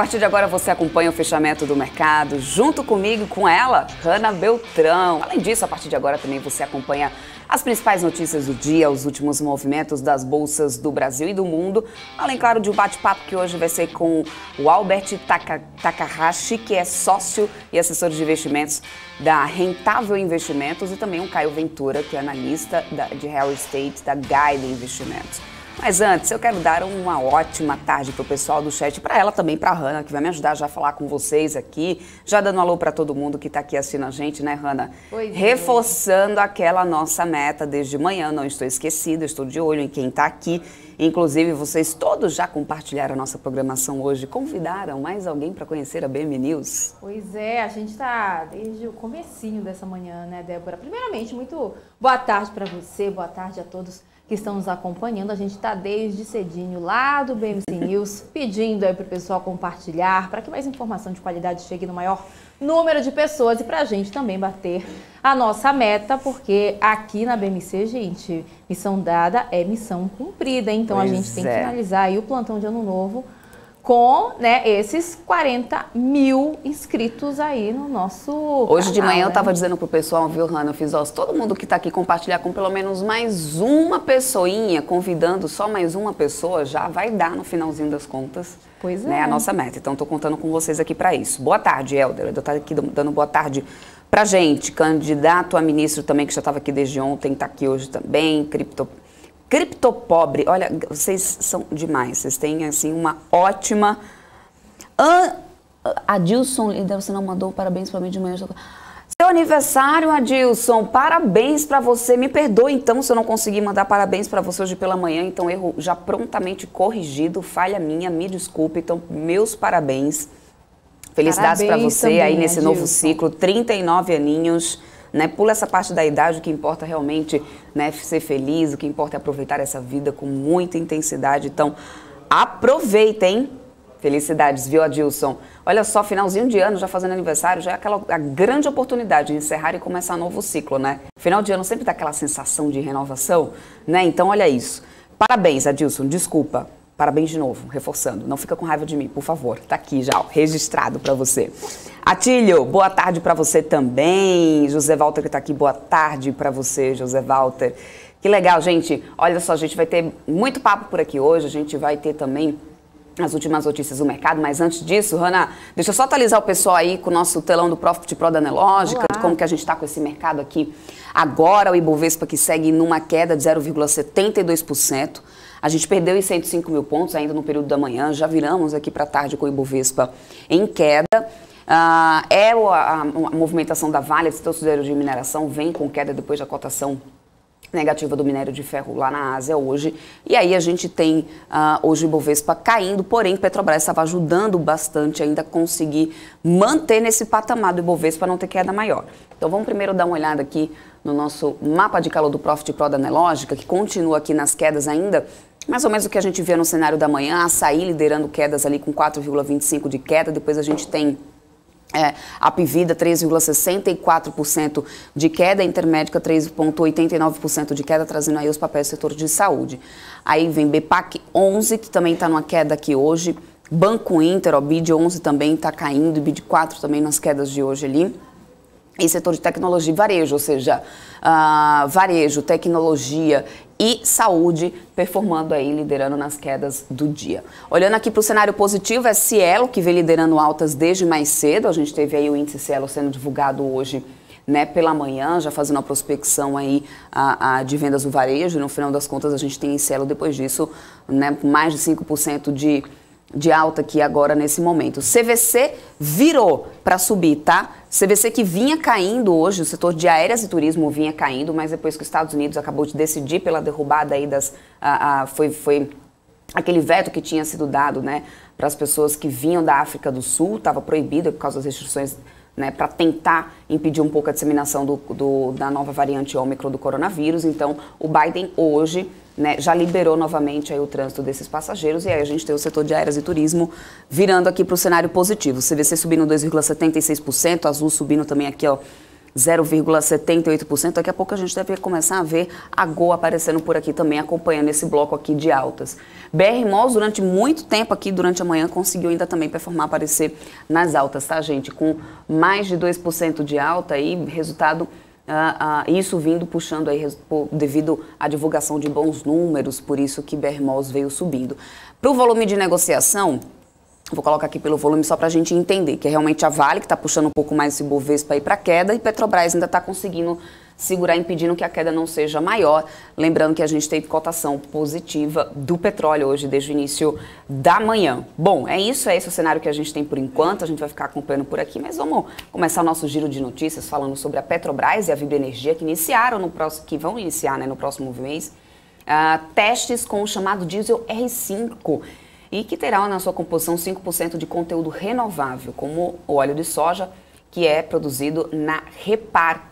partir de agora você acompanha o fechamento do mercado junto comigo, com ela, Hanna Beltrão. Além disso, a partir de agora também você acompanha as principais notícias do dia, os últimos movimentos das bolsas do Brasil e do mundo. Além, claro, de um bate-papo que hoje vai ser com o Albert Takahashi, que é sócio e assessor de investimentos da Rentável Investimentos, e também o Caio Ventura, que é analista de real estate da Guide Investimentos. Mas antes, eu quero dar uma ótima tarde para o pessoal do chat, para ela também, para a Hanna, que vai me ajudar já a falar com vocês aqui, já dando um alô para todo mundo que está aqui assistindo a gente, né, Hanna? Pois reforçando aquela nossa meta desde manhã, não estou esquecida, estou de olho em quem está aqui. Inclusive, vocês todos já compartilharam a nossa programação hoje, convidaram mais alguém para conhecer a BM News? Pois é, a gente está desde o comecinho dessa manhã, né, Débora? Primeiramente, muito boa tarde para você, boa tarde a todos que estão nos acompanhando. A gente está desde cedinho lá do BMC News, pedindo aí para o pessoal compartilhar, para que mais informação de qualidade chegue no maior número de pessoas e para a gente também bater a nossa meta, porque aqui na BMC, gente, missão dada é missão cumprida, hein? Então pois a gente tem que é. finalizar aí o plantão de Ano Novo com, né, esses 40 mil inscritos aí no nosso Hoje de canal, manhã né? eu estava dizendo pro pessoal, viu, Hanna, eu fiz, ó, se todo mundo que está aqui compartilhar com pelo menos mais uma pessoinha, convidando só mais uma pessoa, já vai dar no finalzinho das contas, Pois né, é. a nossa meta. Então, estou contando com vocês aqui para isso. Boa tarde, Helder. Eu estou aqui dando boa tarde pra gente. Candidato a ministro também, que já estava aqui desde ontem, está aqui hoje também. Criptopobre, olha, vocês são demais, vocês têm, assim, uma ótima... Adilson, você não mandou parabéns para mim de manhã. Seu aniversário, Adilson, parabéns para você. Me perdoe, então, se eu não conseguir mandar parabéns para você hoje pela manhã, então erro já prontamente corrigido, falha minha, me desculpe, então meus parabéns. Felicidades para você também, aí nesse Adilson. novo ciclo, 39 aninhos. Né, pula essa parte da idade, o que importa realmente, né, ser feliz, o que importa é aproveitar essa vida com muita intensidade. Então, aproveita, hein? Felicidades, viu, Adilson? Olha só, finalzinho de ano, já fazendo aniversário, já é a grande oportunidade de encerrar e começar um novo ciclo, né? Final de ano sempre dá aquela sensação de renovação, né? Então, olha isso. Parabéns, Adilson, desculpa. Parabéns de novo, reforçando. Não fica com raiva de mim, por favor. Tá aqui já, ó, registrado para você. Atílio, boa tarde para você também. José Walter que tá aqui, boa tarde para você, José Walter. Que legal, gente. Olha só, a gente vai ter muito papo por aqui hoje. A gente vai ter também as últimas notícias do mercado, mas antes disso, Hanna, deixa eu só atualizar o pessoal aí com o nosso telão do Profit Pro da Nelógica, de como que a gente está com esse mercado aqui agora. O Ibovespa que segue numa queda de 0,72%. A gente perdeu os 105 mil pontos ainda no período da manhã, já viramos aqui para tarde com o Ibovespa em queda. A movimentação da Vale, setor de mineração, vem com queda depois da cotação negativa do minério de ferro lá na Ásia hoje. E aí a gente tem hoje o Ibovespa caindo, porém Petrobras estava ajudando bastante ainda a conseguir manter nesse patamar do Ibovespa para não ter queda maior. Então vamos primeiro dar uma olhada aqui no nosso mapa de calor do Profit Pro da Nelógica, que continua aqui nas quedas ainda. Mais ou menos o que a gente vê no cenário da manhã, Açaí liderando quedas ali com 4,25% de queda, depois a gente tem a Pivida 3,64% de queda, a Intermédica 3,89% de queda, trazendo aí os papéis do setor de saúde. Aí vem BPAC 11, que também está numa queda aqui hoje, Banco Inter, ó, BID 11 também está caindo, e BID 4 também nas quedas de hoje ali. E setor de tecnologia e varejo, ou seja, varejo, tecnologia e saúde performando aí, liderando nas quedas do dia. Olhando aqui para o cenário positivo, é Cielo, que vem liderando altas desde mais cedo. A gente teve aí o índice Cielo sendo divulgado hoje, né, pela manhã, já fazendo a prospecção aí de vendas do varejo. No final das contas, a gente tem em Cielo, depois disso, né, mais de 5% de alta aqui agora nesse momento. CVC virou para subir, tá? CVC que vinha caindo hoje, o setor de aéreas e turismo vinha caindo, mas depois que os Estados Unidos acabou de decidir pela derrubada aí foi aquele veto que tinha sido dado, né, para as pessoas que vinham da África do Sul, estava proibido por causa das restrições, né, para tentar impedir um pouco a disseminação da nova variante Ômicron do coronavírus. Então, o Biden hoje, né, já liberou novamente aí o trânsito desses passageiros, e aí a gente tem o setor de aéreas e turismo virando aqui para o cenário positivo. CVC subindo 2,76%, Azul subindo também aqui, ó, 0,78%. Daqui a pouco a gente deve começar a ver a Gol aparecendo por aqui também, acompanhando esse bloco aqui de altas. BR Malls, durante muito tempo aqui, durante a manhã, conseguiu ainda também performar, aparecer nas altas, tá, gente? Com mais de 2% de alta aí, resultado... isso vindo puxando aí devido à divulgação de bons números, por isso que BR Malls veio subindo. Para o volume de negociação, vou colocar aqui pelo volume só para a gente entender, que é realmente a Vale que está puxando um pouco mais esse Bovespa aí para queda, e Petrobras ainda está conseguindo segurar, impedindo que a queda não seja maior. Lembrando que a gente teve cotação positiva do petróleo hoje, desde o início da manhã. Bom, é esse o cenário que a gente tem por enquanto, a gente vai ficar acompanhando por aqui, mas vamos começar o nosso giro de notícias falando sobre a Petrobras e a Vibra Energia, que vão iniciar, né, no próximo mês, testes com o chamado diesel R5, e que terá na sua composição 5% de conteúdo renovável, como o óleo de soja, que é produzido na Repar,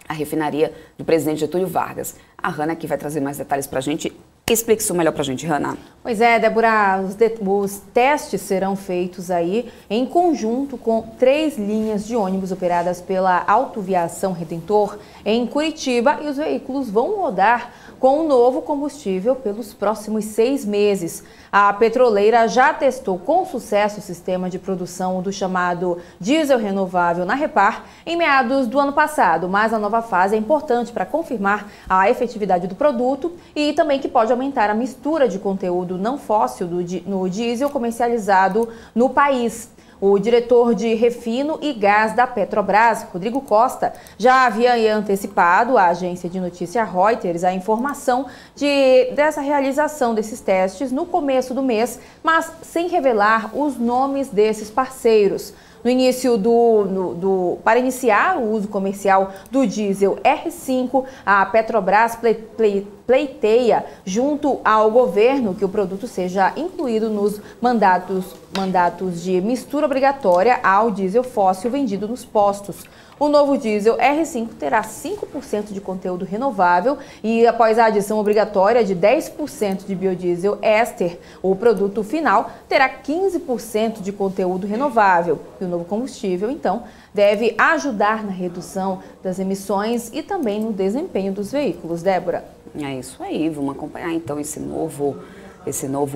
a refinaria do presidente Getúlio Vargas. A Hanna aqui vai trazer mais detalhes para a gente. Explique isso melhor para a gente, Hanna. Pois é, Débora, os testes serão feitos aí em conjunto com 3 linhas de ônibus operadas pela Autoviação Redentor em Curitiba, e os veículos vão rodar com o novo combustível pelos próximos 6 meses. A petroleira já testou com sucesso o sistema de produção do chamado diesel renovável na Repar em meados do ano passado, mas a nova fase é importante para confirmar a efetividade do produto e também que pode aumentar a mistura de conteúdo não fóssil no diesel comercializado no país. O diretor de Refino e Gás da Petrobras, Rodrigo Costa, já havia antecipado à agência de notícia Reuters a informação dessa realização desses testes no começo do mês, mas sem revelar os nomes desses parceiros. No início para iniciar o uso comercial do diesel R5, a Petrobras pleiteia junto ao governo que o produto seja incluído nos mandatos de mistura obrigatória ao diesel fóssil vendido nos postos. O novo diesel R5 terá 5% de conteúdo renovável e, após a adição obrigatória de 10% de biodiesel éster, o produto final terá 15% de conteúdo renovável. E o novo combustível, então, deve ajudar na redução das emissões e também no desempenho dos veículos. Débora? É isso aí, vamos acompanhar então esse novo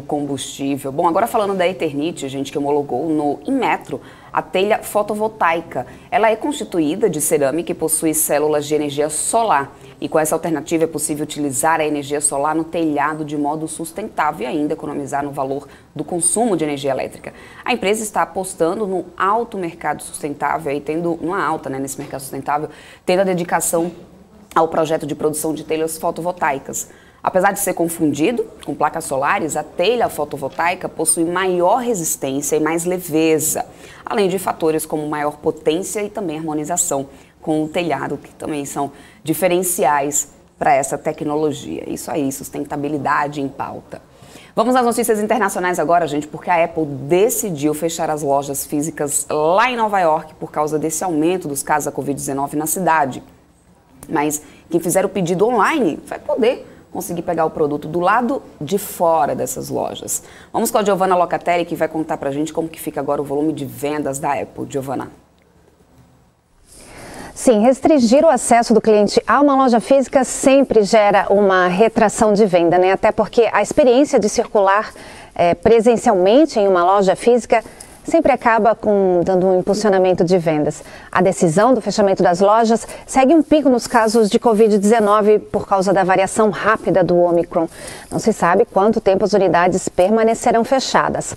combustível. Bom, agora falando da Eternit, gente, que homologou no Inmetro a telha fotovoltaica. Ela é constituída de cerâmica e possui células de energia solar. E com essa alternativa é possível utilizar a energia solar no telhado de modo sustentável e ainda economizar no valor do consumo de energia elétrica. A empresa está apostando no alto mercado sustentável, nesse mercado sustentável, tendo a dedicação ao projeto de produção de telhas fotovoltaicas. Apesar de ser confundido com placas solares, a telha fotovoltaica possui maior resistência e mais leveza, além de fatores como maior potência e também harmonização com o telhado, que também são diferenciais para essa tecnologia. Isso aí, sustentabilidade em pauta. Vamos às notícias internacionais agora, gente, porque a Apple decidiu fechar as lojas físicas lá em Nova York por causa desse aumento dos casos da Covid-19 na cidade. Mas quem fizer o pedido online vai poder conseguir pegar o produto do lado de fora dessas lojas. Vamos com a Giovanna Locatelli, que vai contar pra gente como que fica agora o volume de vendas da Apple. Giovanna. Sim, restringir o acesso do cliente a uma loja física sempre gera uma retração de venda, né? Até porque a experiência de circular presencialmente em uma loja física sempre acaba dando um impulsionamento de vendas. A decisão do fechamento das lojas segue um pico nos casos de Covid-19 por causa da variação rápida do Omicron. Não se sabe quanto tempo as unidades permanecerão fechadas.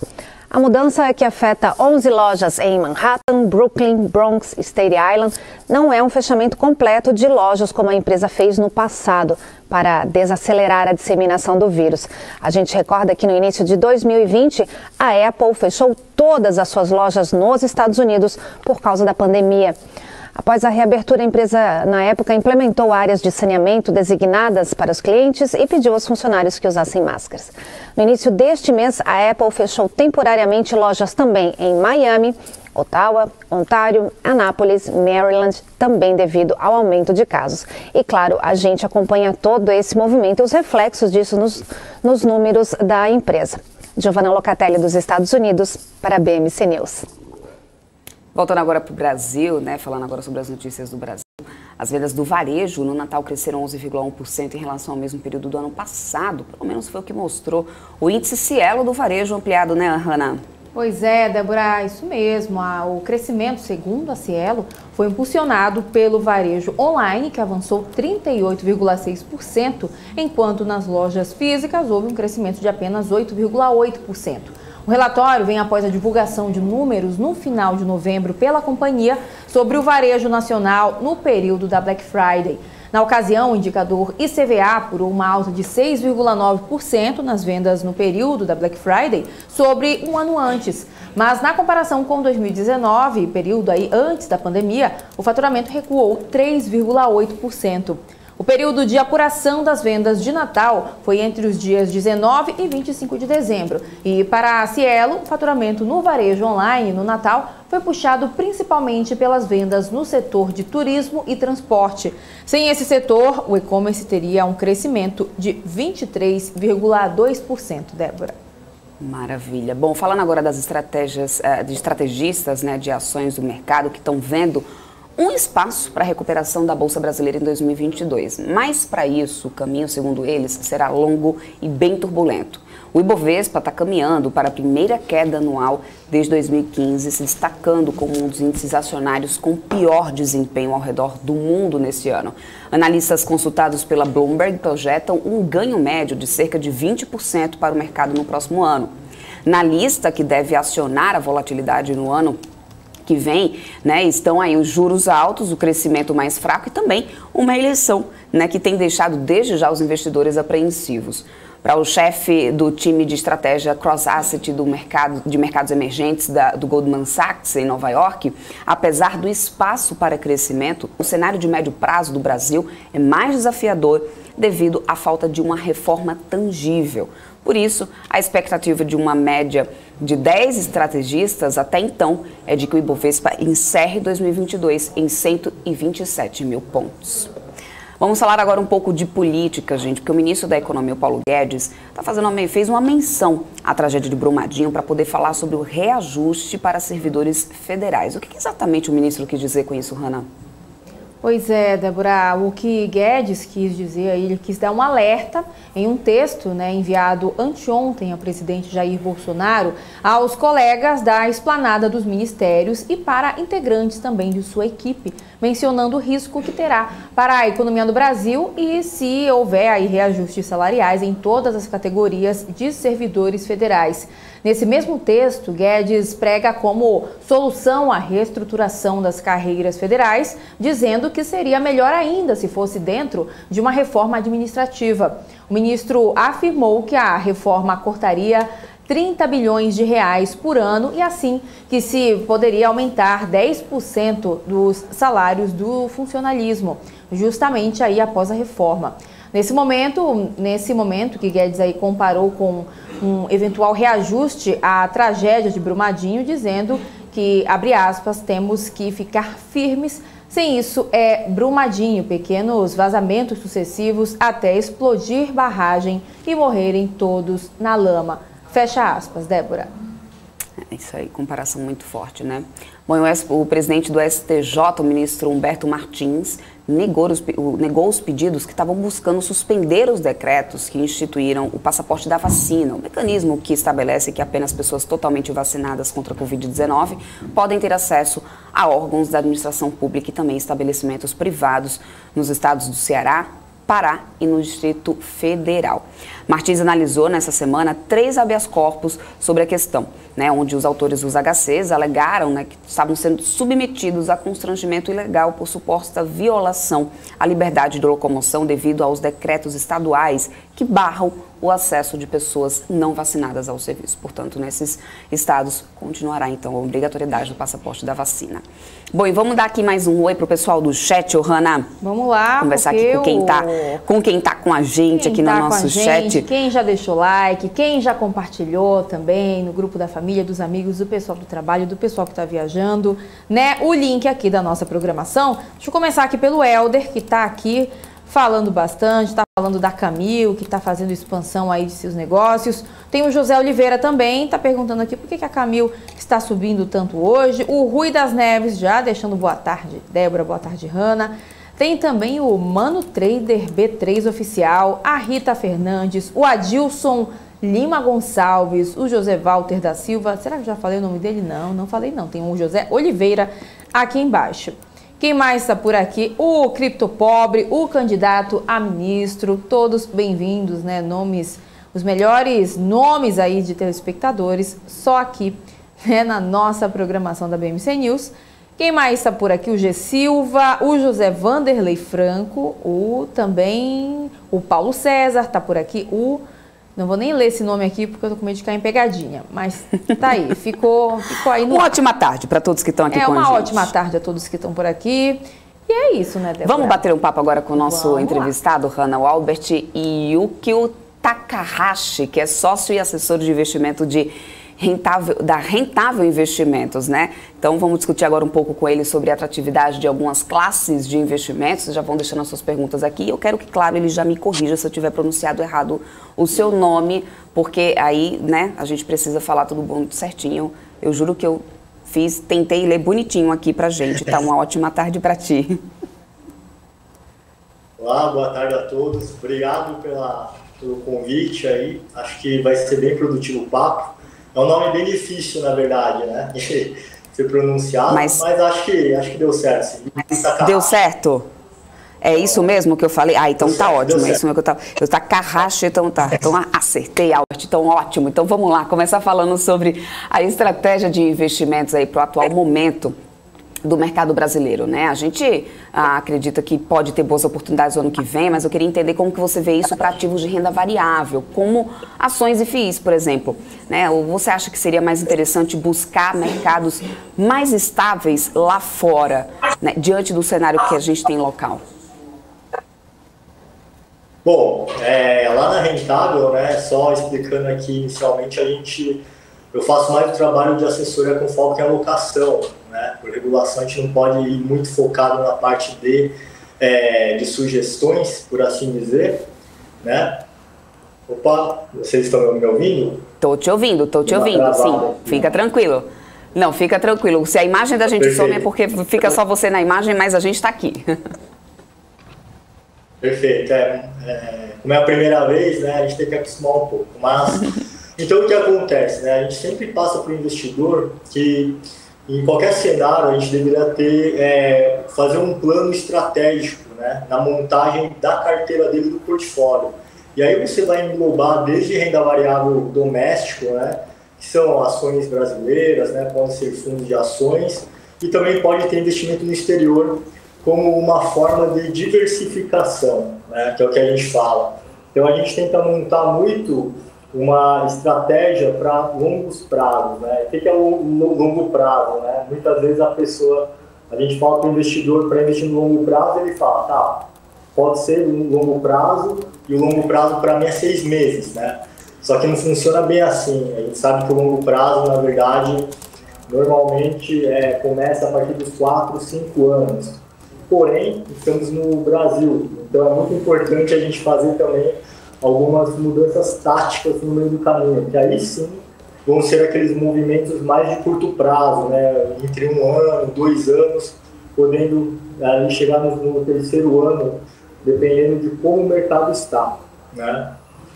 A mudança que afeta 11 lojas em Manhattan, Brooklyn, Bronx e Staten Island não é um fechamento completo de lojas como a empresa fez no passado para desacelerar a disseminação do vírus. A gente recorda que no início de 2020, a Apple fechou todas as suas lojas nos Estados Unidos por causa da pandemia. Após a reabertura, a empresa, na época, implementou áreas de saneamento designadas para os clientes e pediu aos funcionários que usassem máscaras. No início deste mês, a Apple fechou temporariamente lojas também em Miami, Ottawa, Ontário, Anápolis, Maryland, também devido ao aumento de casos. E claro, a gente acompanha todo esse movimento e os reflexos disso nos números da empresa. Giovanna Locatelli, dos Estados Unidos, para a BMC News. Voltando agora para o Brasil, né, falando agora sobre as notícias do Brasil. As vendas do varejo no Natal cresceram 11,1% em relação ao mesmo período do ano passado. Pelo menos foi o que mostrou o índice Cielo do varejo ampliado, né, Hanna? Pois é, Débora, isso mesmo. O crescimento, segundo a Cielo, foi impulsionado pelo varejo online, que avançou 38,6%, enquanto nas lojas físicas houve um crescimento de apenas 8,8%. O relatório vem após a divulgação de números no final de novembro pela companhia sobre o varejo nacional no período da Black Friday. Na ocasião, o indicador ICVA apurou uma alta de 6,9% nas vendas no período da Black Friday sobre um ano antes. Mas na comparação com 2019, período aí antes da pandemia, o faturamento recuou 3,8%. O período de apuração das vendas de Natal foi entre os dias 19 e 25 de dezembro. E para a Cielo, o faturamento no varejo online no Natal foi puxado principalmente pelas vendas no setor de turismo e transporte. Sem esse setor, o e-commerce teria um crescimento de 23,2%, Débora. Maravilha. Bom, falando agora das estratégias, de estrategistas, né, de ações do mercado que estão vendo um espaço para a recuperação da Bolsa Brasileira em 2022. Mas, para isso, o caminho, segundo eles, será longo e bem turbulento. O Ibovespa está caminhando para a primeira queda anual desde 2015, se destacando como um dos índices acionários com pior desempenho ao redor do mundo nesse ano. Analistas consultados pela Bloomberg projetam um ganho médio de cerca de 20% para o mercado no próximo ano. Na lista que deve acionar a volatilidade no ano que vem, né, estão aí os juros altos, o crescimento mais fraco e também uma eleição, né, que tem deixado desde já os investidores apreensivos. Para o chefe do time de estratégia cross-asset de mercados emergentes do Goldman Sachs em Nova York, apesar do espaço para crescimento, o cenário de médio prazo do Brasil é mais desafiador devido à falta de uma reforma tangível. Por isso, a expectativa de uma média de 10 estrategistas até então é de que o Ibovespa encerre 2022 em 127 mil pontos. Vamos falar agora um pouco de política, gente, porque o ministro da Economia, o Paulo Guedes, fez uma menção à tragédia de Brumadinho para poder falar sobre o reajuste para servidores federais. O que exatamente o ministro quis dizer com isso, Hanna? Pois é, Débora, o que Guedes quis dizer aí, ele quis dar um alerta em um texto, né, enviado anteontem ao presidente Jair Bolsonaro aos colegas da esplanada dos ministérios e para integrantes também de sua equipe, mencionando o risco que terá para a economia do Brasil e se houver aí reajustes salariais em todas as categorias de servidores federais. Nesse mesmo texto, Guedes prega como solução a reestruturação das carreiras federais, dizendo que seria melhor ainda se fosse dentro de uma reforma administrativa. O ministro afirmou que a reforma cortaria 30 bilhões de reais por ano e assim que se poderia aumentar 10% dos salários do funcionalismo, justamente aí após a reforma. Nesse momento que Guedes aí comparou com um eventual reajuste à tragédia de Brumadinho, dizendo que, abre aspas, temos que ficar firmes. Sem isso, é Brumadinho, pequenos vazamentos sucessivos até explodir barragem e morrerem todos na lama. Fecha aspas, Débora. É isso aí, comparação muito forte, né? Bom, o presidente do STJ, o ministro Humberto Martins, negou os pedidos que estavam buscando suspender os decretos que instituíram o passaporte da vacina, o mecanismo que estabelece que apenas pessoas totalmente vacinadas contra a Covid-19 podem ter acesso a órgãos da administração pública e também estabelecimentos privados nos estados do Ceará, Pará e no Distrito Federal. Martins analisou nessa semana 3 habeas corpus sobre a questão, né, onde os autores dos HCs alegaram, né, que estavam sendo submetidos a constrangimento ilegal por suposta violação à liberdade de locomoção devido aos decretos estaduais que barram o acesso de pessoas não vacinadas ao serviço. Portanto, nesses estados continuará então a obrigatoriedade do passaporte da vacina. Bom, e vamos dar aqui mais um oi pro pessoal do chat, Hanna. Vamos lá, conversar aqui com quem tá com a gente aqui no nosso chat. Quem já deixou like, quem já compartilhou também no grupo da família, dos amigos, do pessoal do trabalho, do pessoal que está viajando, né? O link aqui da nossa programação. Deixa eu começar aqui pelo Helder, que está aqui falando bastante, está falando da Camil, que está fazendo expansão aí de seus negócios. Tem o José Oliveira também, está perguntando aqui por que a Camil está subindo tanto hoje. O Rui das Neves já deixando boa tarde, Débora, boa tarde, Hanna. Tem também o Mano Trader B3 Oficial, a Rita Fernandes, o Adilson Lima Gonçalves, o José Walter da Silva. Será que eu já falei o nome dele? Não, não falei não. Tem o José Oliveira aqui embaixo. Quem mais está por aqui? O Criptopobre, o candidato a ministro, todos bem-vindos, né? Nomes, os melhores nomes aí de telespectadores, só aqui, né, na nossa programação da BMC News. Quem mais está por aqui? O G. Silva, o José Vanderlei Franco, também o Paulo César está por aqui, não vou nem ler esse nome aqui porque eu tô com medo de cair em pegadinha, mas tá aí, ficou aí no... Uma ótima tarde para todos que estão aqui com a gente. Uma ótima tarde a todos que estão por aqui. E é isso, né, Débora? Vamos bater um papo agora com o nosso entrevistado, Hannah Albert, e Yukio Takahashi, que é sócio e assessor de investimento da Rentável Investimentos, né? Então vamos discutir agora um pouco com ele sobre a atratividade de algumas classes de investimentos. Vocês já vão deixando as suas perguntas aqui. Eu quero que, claro, ele já me corrija se eu tiver pronunciado errado o seu nome, porque aí, né, a gente precisa falar tudo bom, tudo certinho. Eu juro que eu tentei ler bonitinho aqui pra gente, tá? Uma ótima tarde pra ti. Olá, boa tarde a todos. Obrigado pelo convite aí. Acho que vai ser bem produtivo o papo. É um nome bem difícil, na verdade, né? Ser pronunciado, mas acho que deu certo. Sim. Deu certo? É isso mesmo que eu falei? Ah, então tá ótimo. É isso mesmo que eu Takahashi, então tá. Então acertei, Albert, então ótimo. Então vamos lá, começar falando sobre a estratégia de investimentos aí para o atual momento do mercado brasileiro, né? A gente acredita que pode ter boas oportunidades no ano que vem, mas eu queria entender como que você vê isso para ativos de renda variável, como ações e FIIs, por exemplo, né? Ou você acha que seria mais interessante buscar mercados mais estáveis lá fora, né? Diante do cenário que a gente tem local? Bom, lá na Rentável, né, só explicando aqui inicialmente, eu faço mais o trabalho de assessoria com foco em alocação, né? Por regulação a gente não pode ir muito focado na parte de sugestões, por assim dizer, né? Opa, vocês estão me ouvindo? Tô te ouvindo, sim, fica tranquilo. Não, fica tranquilo, se a imagem da gente some é porque fica só você na imagem, mas a gente está aqui. Perfeito, como é a primeira vez, né, a gente tem que acostumar um pouco, mas... Então, o que acontece, né? A gente sempre passa para o investidor que, em qualquer cenário, a gente deveria fazer um plano estratégico, né, na montagem da carteira dele do portfólio. E aí você vai englobar desde renda variável doméstico, né, que são ações brasileiras, né, podem ser fundos de ações, e também pode ter investimento no exterior como uma forma de diversificação, né, que é o que a gente fala. Então, a gente tenta montar muito uma estratégia para longos prazos, né? O que é o longo prazo, né? Muitas vezes a gente fala para o investidor para investir no longo prazo, ele fala, tá, pode ser um longo prazo e o longo prazo para mim é 6 meses, né? Só que não funciona bem assim. A gente sabe que o longo prazo, na verdade, normalmente começa a partir dos 4, 5 anos. Porém, estamos no Brasil, então é muito importante a gente fazer também algumas mudanças táticas no meio do caminho, que aí sim vão ser aqueles movimentos mais de curto prazo, né? Entre 1 ano, 2 anos, podendo chegar no 3º ano, dependendo de como o mercado está, né?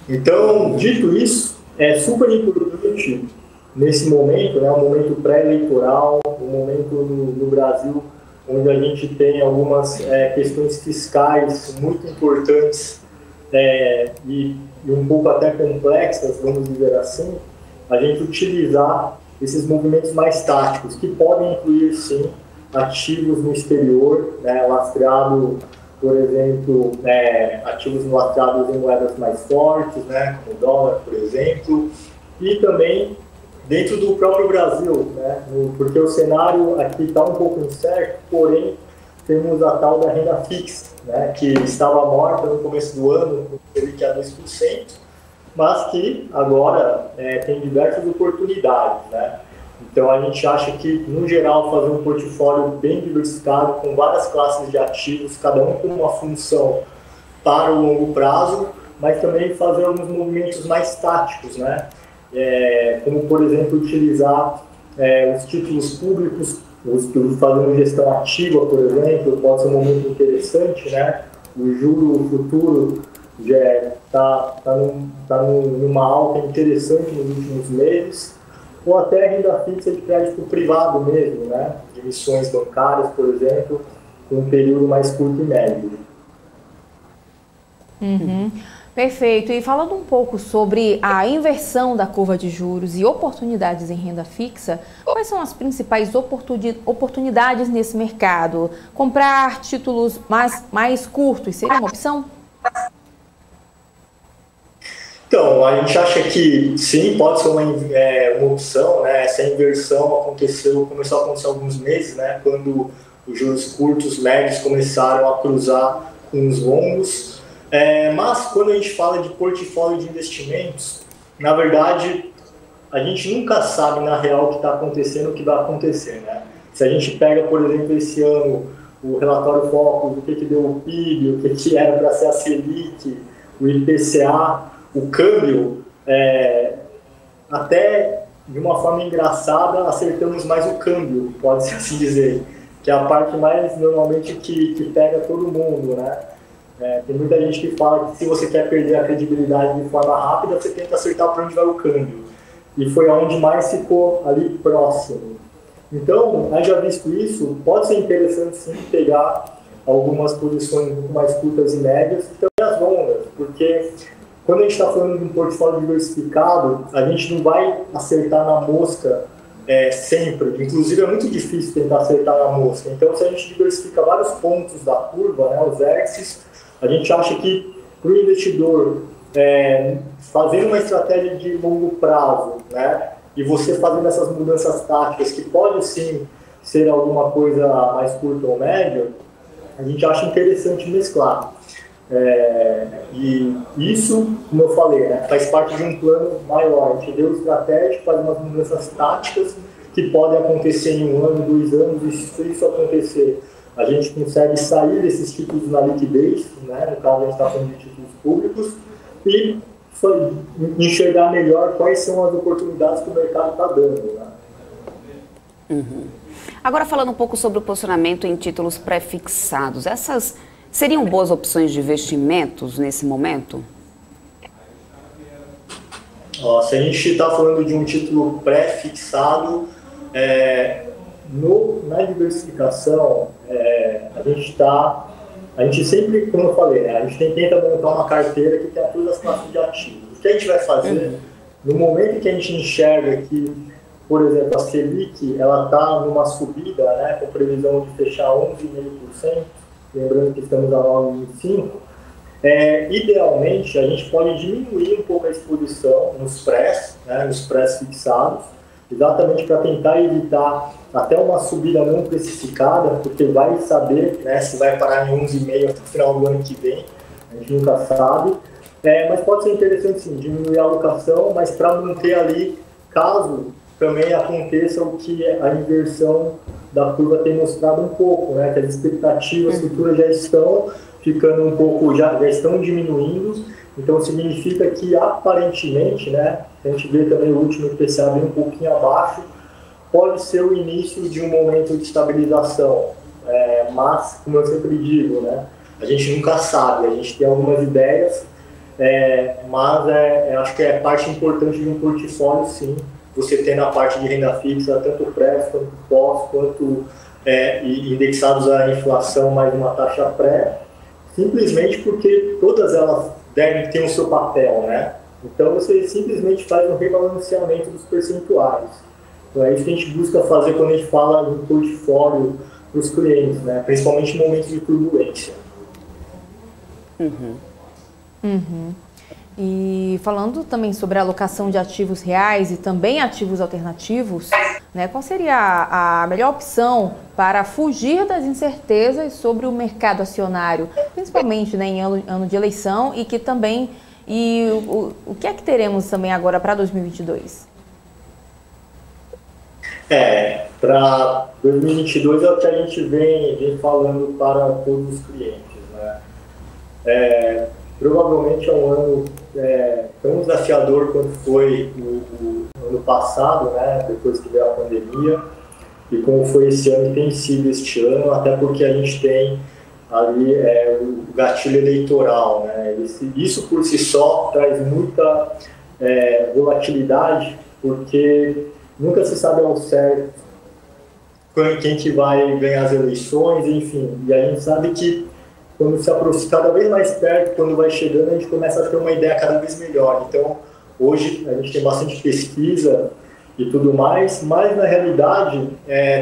Então, dito isso, é super importante nesse momento, né, um momento pré-eleitoral, um momento no Brasil onde a gente tem algumas questões fiscais muito importantes e um pouco até complexas, vamos dizer assim, a gente utilizar esses movimentos mais táticos, que podem incluir, sim, ativos no exterior, né, lastreado, por exemplo, ativos lastreados em moedas mais fortes, né, como o dólar, por exemplo, e também dentro do próprio Brasil, né, porque o cenário aqui está um pouco incerto, porém temos a tal da renda fixa, né, que estava morta no começo do ano, que é 2%, mas que agora tem diversas oportunidades, né? Então a gente acha que, no geral, fazer um portfólio bem diversificado, com várias classes de ativos, cada um com uma função para o longo prazo, mas também fazer alguns movimentos mais táticos, né? Como, por exemplo, utilizar os títulos públicos fazendo gestão ativa, por exemplo, pode ser um momento interessante, né? O juro futuro já está numa alta interessante nos últimos meses, ou até renda fixa de crédito privado mesmo, né? De emissões bancárias, por exemplo, com um período mais curto e médio. Uhum. Perfeito. E falando um pouco sobre a inversão da curva de juros e oportunidades em renda fixa, quais são as principais oportunidades nesse mercado? Comprar títulos mais curtos seria uma opção? Então, a gente acha que sim, pode ser uma opção, né? Essa inversão começou a acontecer há alguns meses, né? Quando os juros curtos, médios começaram a cruzar com os longos. Mas quando a gente fala de portfólio de investimentos, na verdade, a gente nunca sabe na real o que está acontecendo, o que vai acontecer, né? Se a gente pega, por exemplo, esse ano, o relatório Focus, o que deu o PIB, o que era para ser a Selic, o IPCA, o câmbio, até de uma forma engraçada, acertamos mais o câmbio, pode-se assim dizer, que é a parte mais normalmente que pega todo mundo, né? Tem muita gente que fala que se você quer perder a credibilidade de forma rápida, você tenta acertar para onde vai o câmbio. E foi aonde mais ficou ali próximo. Então, já visto isso, pode ser interessante sim pegar algumas posições um pouco mais curtas e médias e também as longas, porque quando a gente está falando de um portfólio diversificado, a gente não vai acertar na mosca sempre. Inclusive, é muito difícil tentar acertar na mosca. Então, se a gente diversifica vários pontos da curva, né, os vértices, a gente acha que para o investidor fazendo uma estratégia de longo prazo, né, e você fazendo essas mudanças táticas, que pode sim ser alguma coisa mais curta ou média, a gente acha interessante mesclar. E isso, como eu falei, né, faz parte de um plano maior. A gente deu estratégia, faz umas mudanças táticas que podem acontecer em 1 ano, 2 anos, e se isso acontecer, a gente consegue sair desses títulos na liquidez, né, no caso a gente está falando de títulos públicos, e enxergar melhor quais são as oportunidades que o mercado está dando. Né? Uhum. Agora, falando um pouco sobre o posicionamento em títulos pré-fixados, essas seriam boas opções de investimentos nesse momento? Se a gente está falando de um título pré-fixado, na diversificação, a gente sempre, como eu falei, né, a gente tenta montar uma carteira que tenha todas as classes de ativos. O que a gente vai fazer, no momento que a gente enxerga que, por exemplo, a Selic está numa subida, né, com previsão de fechar 11,5%, lembrando que estamos a 9,25%, idealmente a gente pode diminuir um pouco a exposição nos prés, né, nos prés fixados, exatamente para tentar evitar até uma subida não precificada, porque vai saber, né, se vai parar em 11,5% até o final do ano que vem, a gente nunca sabe, mas pode ser interessante sim, diminuir a alocação, mas para manter ali, caso também aconteça o que a inversão da curva tem mostrado um pouco, né, que as expectativas futuras já estão ficando um pouco, já estão diminuindo, então significa que aparentemente, né, a gente vê também o último IPCA bem um pouquinho abaixo, pode ser o início de um momento de estabilização, mas, como eu sempre digo, né, a gente nunca sabe, a gente tem algumas ideias, mas acho que é parte importante de um portfólio, sim, você ter na parte de renda fixa, tanto pré, quanto pós, quanto indexados à inflação mais uma taxa pré, simplesmente porque todas elas devem ter o seu papel, né? Então você simplesmente faz um rebalanceamento dos percentuais. Então é isso que a gente busca fazer quando a gente fala em portfólio para os clientes, né? Principalmente em momentos de turbulência. E falando também sobre a alocação de ativos reais e também ativos alternativos, né, qual seria a melhor opção para fugir das incertezas sobre o mercado acionário, principalmente, né, em ano de eleição e que também o que é que teremos também agora para 2022? Para 2022 é o que a gente vem falando para todos os clientes, né? Provavelmente é um ano tão desafiador quanto foi o ano passado, né, depois que veio a pandemia. e como foi esse ano e tem sido este ano, até porque a gente tem ali o gatilho eleitoral, né? Isso por si só traz muita volatilidade, porque nunca se sabe ao certo quem que vai ganhar as eleições, enfim, e a gente sabe que quando se aproxima cada vez mais perto, quando vai chegando, a gente começa a ter uma ideia cada vez melhor. Então, hoje a gente tem bastante pesquisa e tudo mais, mas na realidade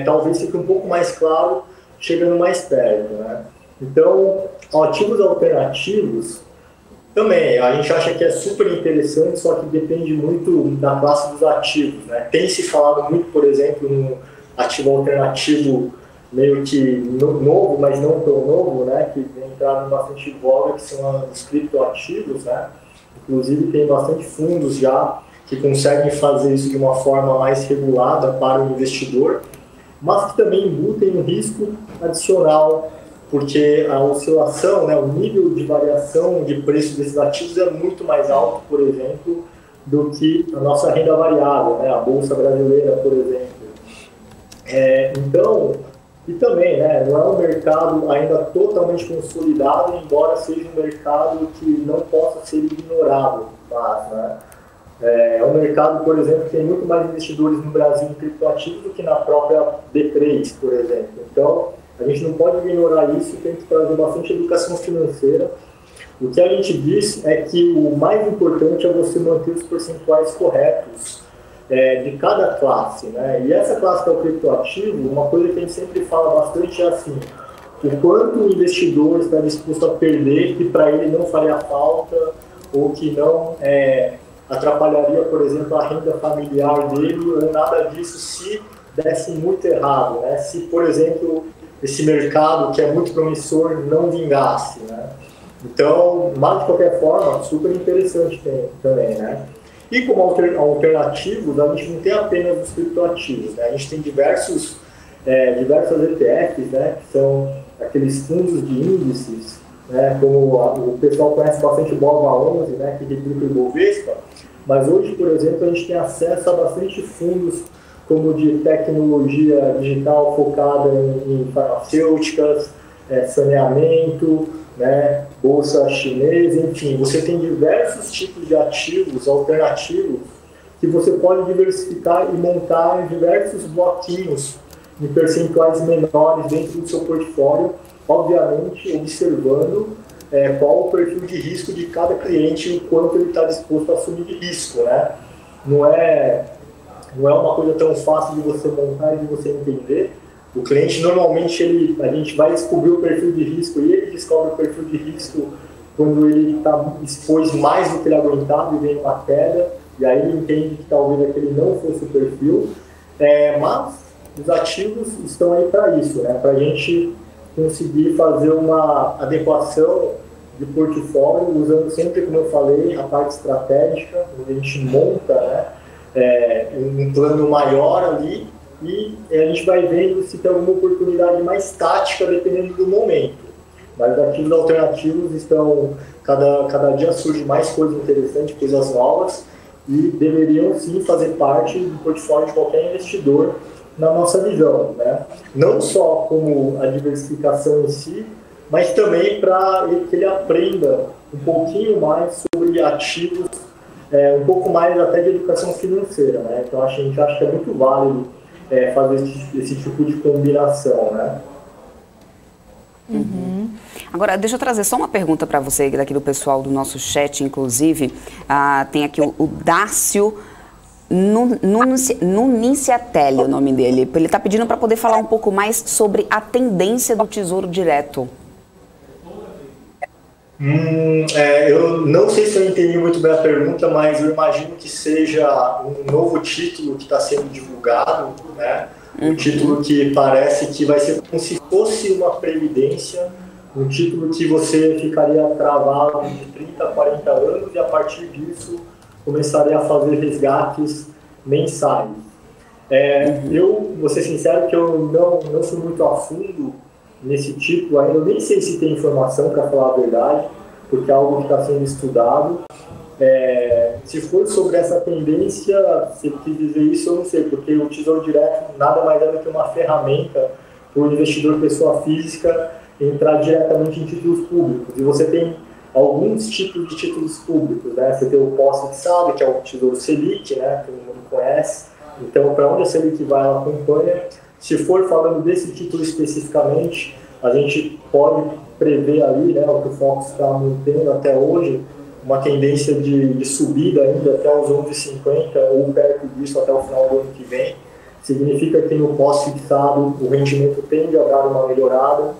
talvez fique um pouco mais claro chegando mais perto, né? Então, ativos alternativos também, a gente acha que é super interessante, só que depende muito da classe dos ativos, né? Tem se falado muito, por exemplo, no ativo alternativo meio que novo, mas não tão novo, né? Que tem entrado bastante em voga, que são os criptoativos, né? Inclusive tem bastante fundos já que conseguem fazer isso de uma forma mais regulada para o investidor, mas que também embutem um risco adicional, porque a oscilação, né, o nível de variação de preço desses ativos é muito mais alto, por exemplo, do que a nossa renda variável, né, a Bolsa Brasileira, por exemplo. Então, e também, né, não é um mercado ainda totalmente consolidado, embora seja um mercado que não possa ser ignorado, mas, né? É um mercado, por exemplo, que tem muito mais investidores no Brasil em criptoativos do que na própria B3, por exemplo. Então, a gente não pode ignorar isso, tem que trazer bastante educação financeira. O que a gente diz é que o mais importante é você manter os percentuais corretos de cada classe, né? E essa classe que é o criptoativo, uma coisa que a gente sempre fala bastante é assim, o quanto o investidor está disposto a perder que para ele não faria falta ou que não atrapalharia, por exemplo, a renda familiar dele ou nada disso se desse muito errado, né? Se, por exemplo, esse mercado que é muito promissor não vingasse, né? Então, mas de qualquer forma, super interessante também, né? E como alternativos, a gente não tem apenas os criptoativos, né? A gente tem diversas ETFs, né? Que são aqueles fundos de índices, né? Como o pessoal conhece bastante o BOVA11, né? Que replica o Ibovespa, mas hoje, por exemplo, a gente tem acesso a bastante fundos como de tecnologia digital focada em farmacêuticas, saneamento, né, bolsa chinesa, enfim, você tem diversos tipos de ativos alternativos que você pode diversificar e montar diversos bloquinhos em percentuais menores dentro do seu portfólio, obviamente observando qual o perfil de risco de cada cliente e o quanto ele está disposto a assumir de risco, né? Não é uma coisa tão fácil de você montar e de você entender. O cliente, normalmente, a gente vai descobrir o perfil de risco e ele descobre o perfil de risco quando ele expôs mais do que ele aguentava e vem uma queda, e aí ele entende que talvez aquele não fosse o perfil. Mas os ativos estão aí para isso, né? Para a gente conseguir fazer uma adequação de portfólio, usando sempre, como eu falei, a parte estratégica, onde a gente monta, né, um plano maior ali, e a gente vai vendo se tem alguma oportunidade mais tática, dependendo do momento. Mas os ativos alternativos estão, cada dia surge mais coisas interessantes, coisas novas, e deveriam sim fazer parte do portfólio de qualquer investidor, na nossa visão, né? Não só como a diversificação em si, mas também para que ele aprenda um pouquinho mais sobre ativos, um pouco mais até de educação financeira, né? Então a gente acha que é muito válido fazer esse tipo de combinação, né? Uhum. Agora, deixa eu trazer só uma pergunta para você daqui do pessoal do nosso chat, inclusive. Tem aqui o Dácio Nunciatelli, o nome dele. Ele está pedindo para poder falar um pouco mais sobre a tendência do Tesouro Direto. Eu não sei se eu entendi muito bem a pergunta, mas eu imagino que seja um novo título que está sendo divulgado, né? Um título que parece que vai ser como se fosse uma previdência, um título que você ficaria travado de 30 a 40 anos e a partir disso começaria a fazer resgates mensais. Eu vou ser sincero que eu não fui muito a fundo nesse título ainda, eu nem sei se tem informação, para falar a verdade, porque é algo que está sendo estudado, Se for sobre essa tendência, se ele quis dizer isso, eu não sei, porque o Tesouro Direto nada mais é do que uma ferramenta para o investidor pessoa física entrar diretamente em títulos públicos. E você tem alguns tipos de títulos públicos, né? Você tem o pós-fixado, que é o Tesouro Selic, né? Que todo mundo conhece. Então, para onde a Selic vai, ela acompanha. Se for falando desse título especificamente, a gente pode prever ali, né, o que o Focus está mantendo até hoje, uma tendência de subida ainda até os 11,50 ou perto disso até o final do ano que vem. Significa que no pós-fixado o rendimento tende a dar uma melhorada.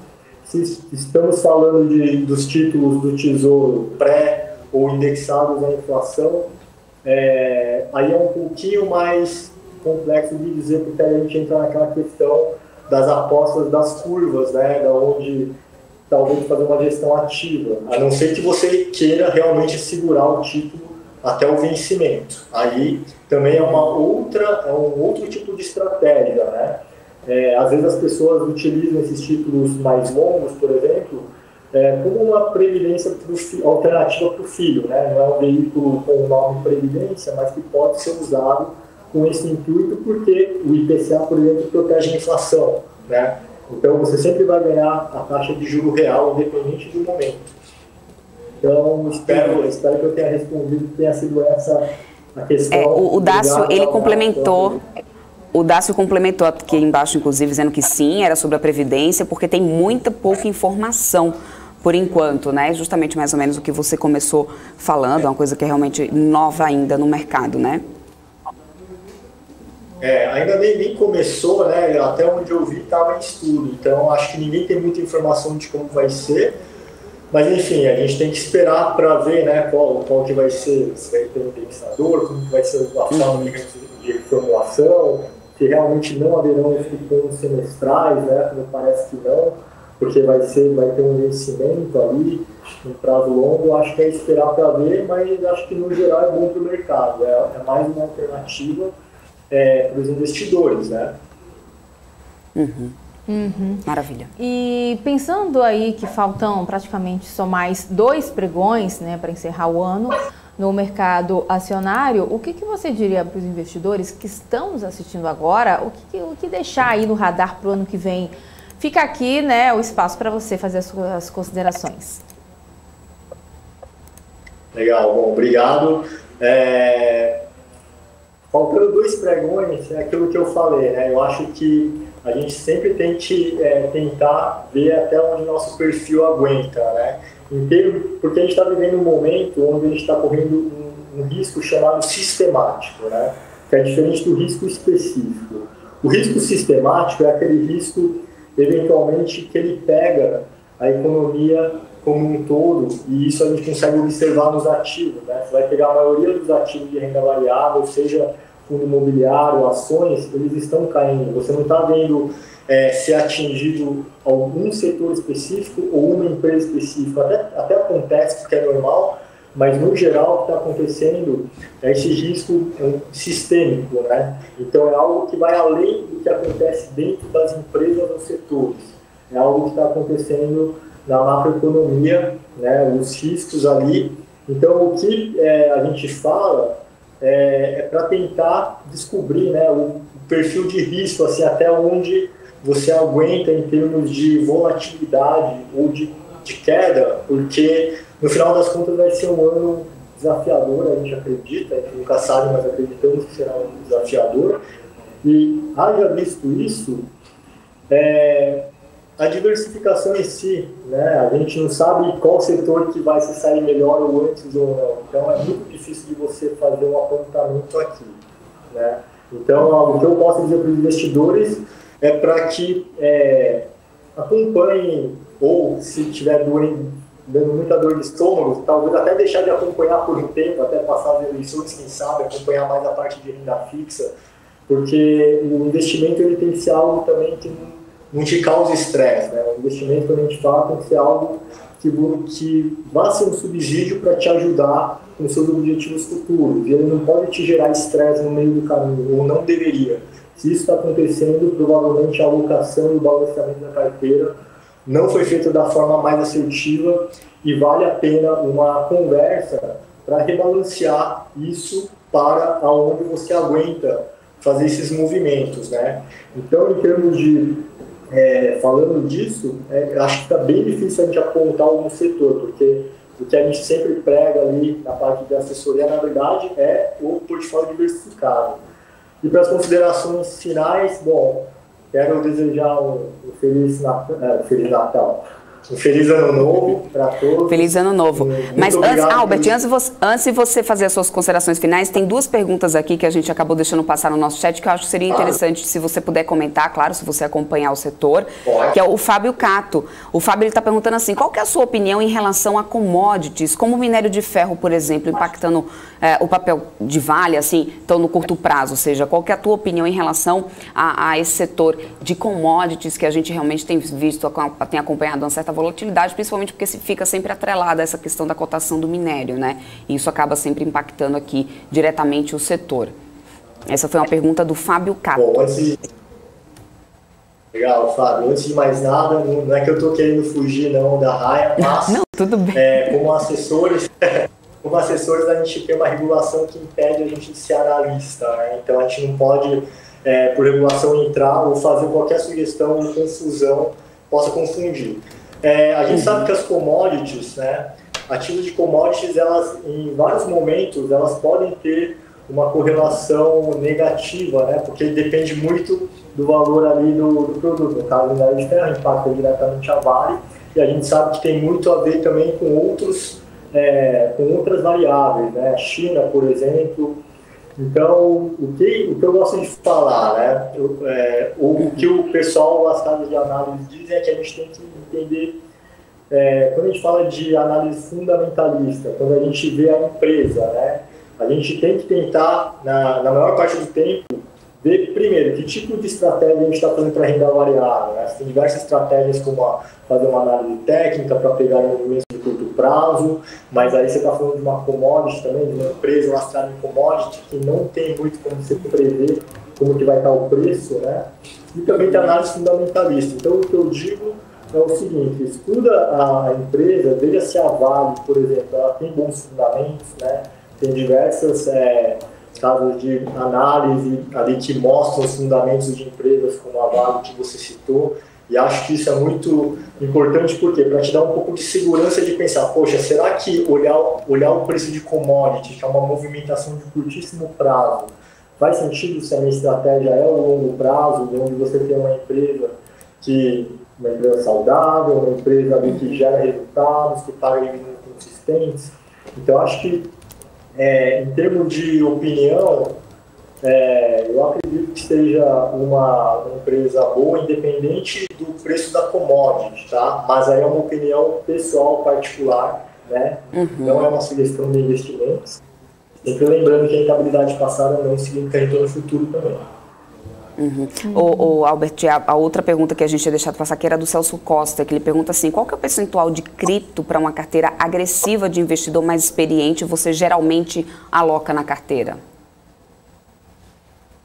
Se estamos falando dos títulos do Tesouro pré ou indexados à inflação, aí é um pouquinho mais complexo de dizer, porque a gente entra naquela questão das apostas das curvas, né, da onde talvez fazer uma gestão ativa, a não ser que você queira realmente segurar o título até o vencimento. Aí também é um outro tipo de estratégia, né? Às vezes as pessoas utilizam esses títulos mais longos, por exemplo, como uma previdência alternativa para o filho, né? Não é um veículo com o nome previdência, mas que pode ser usado com esse intuito, porque o IPCA, por exemplo, protege a inflação, né? Então, você sempre vai ganhar a taxa de juro real, independente do momento. Então, espero que eu tenha respondido, que tenha sido essa a questão. O Dácio, ele complementou. O Dácio complementou aqui embaixo, inclusive, dizendo que sim, era sobre a Previdência, porque tem muita pouca informação por enquanto, né? Justamente mais ou menos o que você começou falando, é uma coisa que é realmente nova ainda no mercado, né? Ainda nem começou, né? Até onde eu vi estava em estudo, então acho que ninguém tem muita informação de como vai ser, mas enfim, a gente tem que esperar para ver, né, qual que vai ser, se vai ter um indexador, como que vai ser a forma de formulação, se realmente não haverão os cupons semestrais, né, como parece que não, porque vai ter um vencimento ali, um prazo longo. Acho que é esperar para ver, mas acho que no geral é bom para o mercado, é mais uma alternativa para os investidores, né? Maravilha. E pensando aí que faltam praticamente só mais 2 pregões, né, para encerrar o ano no mercado acionário, o que você diria para os investidores que estão nos assistindo agora, o que deixar aí no radar para o ano que vem? Fica aqui, né, o espaço para você fazer as suas considerações. Legal, bom, obrigado. Faltando 2 pregões, é aquilo que eu falei, né? Eu acho que a gente sempre tem que tentar ver até onde o nosso perfil aguenta, né? Porque a gente está vivendo um momento onde a gente está correndo um risco chamado sistemático, né? Que é diferente do risco específico. O risco sistemático é aquele risco, eventualmente, que ele pega a economia como um todo, e isso a gente consegue observar nos ativos, né? Você vai pegar a maioria dos ativos de renda variável, seja fundo imobiliário, ações, eles estão caindo. Você não está vendo ser atingido algum setor específico ou uma empresa específica. Até acontece, porque é normal, mas no geral o que está acontecendo é esse risco sistêmico, né? Então é algo que vai além do que acontece dentro das empresas ou setores. É algo que está acontecendo na macroeconomia, né? Os riscos ali. Então o que a gente fala é para tentar descobrir, né, o perfil de risco, assim, até onde você aguenta em termos de volatilidade ou de queda, porque no final das contas vai ser um ano desafiador, a gente acredita, a gente nunca sabe, mas acreditamos que será um desafiador. E, haja visto isso, a diversificação em si, né? A gente não sabe qual setor que vai se sair melhor ou antes ou não. Então é muito difícil de você fazer um apontamento aqui, né? Então o que eu posso dizer para os investidores é para que acompanhem, ou se tiver dando muita dor de estômago, talvez até deixar de acompanhar por um tempo, até passar as eleições, quem sabe, acompanhar mais a parte de renda fixa, porque o investimento ele tem que ser algo também que não te causa estresse, né? O investimento, quando a gente fala, tem que ser algo que vá ser um subsídio para te ajudar com seus objetivos futuros. E ele não pode te gerar estresse no meio do caminho, ou não deveria. Se isso está acontecendo, provavelmente a alocação e o balanceamento da carteira não foi feita da forma mais assertiva, e vale a pena uma conversa para rebalancear isso para aonde você aguenta fazer esses movimentos, né? Então, em termos de, falando disso, acho que está bem difícil a gente apontar algum setor, porque o que a gente sempre prega ali na parte de assessoria, na verdade, é o portfólio diversificado. E para as considerações finais, bom, quero desejar um Feliz Natal. Um feliz ano novo para todos. Feliz ano novo. Mas, Albert, antes de você fazer as suas considerações finais, tem duas perguntas aqui que a gente acabou deixando passar no nosso chat, que eu acho que seria interessante se você puder comentar, claro, se você acompanhar o setor, que é o Fábio Cato. O Fábio está perguntando assim, qual que é a sua opinião em relação a commodities, como o minério de ferro, por exemplo, impactando o papel de Vale, assim, então no curto prazo, ou seja, qual que é a tua opinião em relação a esse setor de commodities que a gente realmente tem visto, tem acompanhado uma certa volatilidade, principalmente porque se fica sempre atrelada a essa questão da cotação do minério, né? E isso acaba sempre impactando aqui diretamente o setor. Essa foi uma pergunta do Fábio Cato. Bom, Legal, Fábio. Antes de mais nada, não é que eu estou querendo fugir não da raia, mas não, tudo bem. Como assessores, a gente tem uma regulação que impede a gente de ser analista, né? Então a gente não pode, por regulação, entrar ou fazer qualquer sugestão ou confusão possa confundir. A gente sabe que as commodities, né, ativos de commodities, elas, em vários momentos, elas podem ter uma correlação negativa, né, porque depende muito do valor ali do produto. No caso, o minério de ferro impacta diretamente a Vale, e a gente sabe que tem muito a ver também com outras variáveis, né, China, por exemplo. Então, o que eu gosto de falar, né, o que o pessoal, as casas de análise dizem é que a gente tem que entender, quando a gente fala de análise fundamentalista, quando a gente vê a empresa, né, a gente tem que tentar, na maior parte do tempo, ver primeiro que tipo de estratégia a gente está fazendo para renda variável, né? Tem diversas estratégias, como fazer uma análise técnica para pegar movimentos de curto prazo, mas aí você está falando de uma commodity também, de uma empresa lastrada em commodity, que não tem muito como você prever como que vai estar o preço, né? E também tem análise fundamentalista. Então, o que eu digo é o seguinte: estuda a empresa, veja se a Vale, por exemplo, ela tem bons fundamentos, né? Tem diversas casos de análise ali que mostram os fundamentos de empresas como a Vale que você citou, e acho que isso é muito importante, porque para te dar um pouco de segurança de pensar, poxa, será que olhar o preço de commodity, que é uma movimentação de curtíssimo prazo, faz sentido se a minha estratégia é o longo prazo, onde você tem uma empresa saudável, uma empresa ali que gera resultados, que paga dividendos consistentes? Então, acho que em termos de opinião, eu acredito que seja uma empresa boa, independente do preço da commodity, tá? Mas aí é uma opinião pessoal, particular, né? Não é uma sugestão de investimentos. Sempre lembrando que a rentabilidade passada não significa retorno futuro também. Albert, a outra pergunta que a gente tinha deixado passar aqui era do Celso Costa, que ele pergunta assim, qual que é o percentual de cripto para uma carteira agressiva de investidor mais experiente você geralmente aloca na carteira?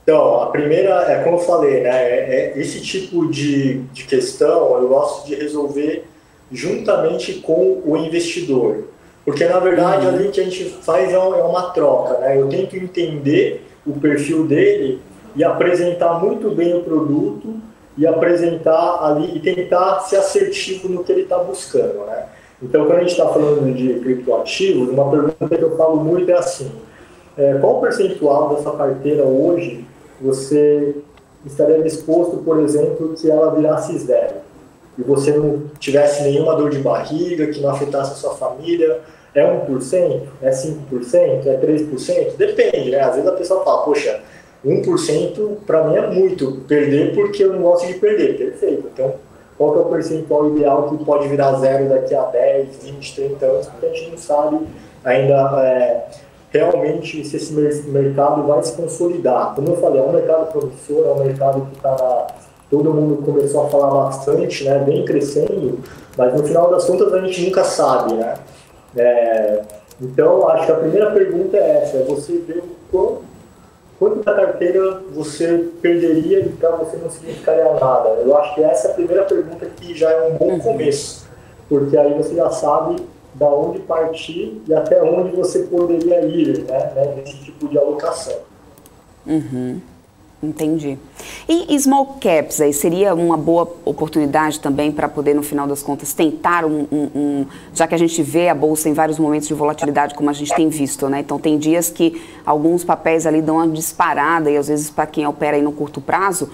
Então, a primeira, como eu falei, né, esse tipo de questão eu gosto de resolver juntamente com o investidor, porque na verdade ali que a gente faz é uma troca, né? Eu tento entender o perfil dele e apresentar muito bem o produto e apresentar ali e tentar ser assertivo no que ele está buscando, né? Então, quando a gente está falando de criptoativos, uma pergunta que eu falo muito é assim: qual o percentual da sua carteira hoje você estaria disposto, por exemplo, que ela virasse zero e você não tivesse nenhuma dor de barriga, que não afetasse a sua família? É 1%? É 5%? É 3%? Depende, né? Às vezes a pessoa fala, poxa, 1% para mim é muito perder, porque eu não gosto de perder. Perfeito. Então, qual que é o percentual ideal que pode virar zero daqui a 10, 20, 30 anos? Porque a gente não sabe ainda realmente se esse mercado vai se consolidar. Como eu falei, é um mercado promissor, é um mercado que todo mundo começou a falar bastante, né? Vem crescendo, mas no final das contas a gente nunca sabe, né? Então, acho que a primeira pergunta é essa: você ver quanto da carteira você perderia e para você não significaria nada. Eu acho que essa é a primeira pergunta, que já é um bom começo, porque aí você já sabe da onde partir e até onde você poderia ir, né, nesse tipo de alocação. Entendi. E small caps aí seria uma boa oportunidade também para poder, no final das contas, tentar já que a gente vê a bolsa em vários momentos de volatilidade, como a gente tem visto, né? Então tem dias que alguns papéis ali dão uma disparada e às vezes para quem opera aí no curto prazo,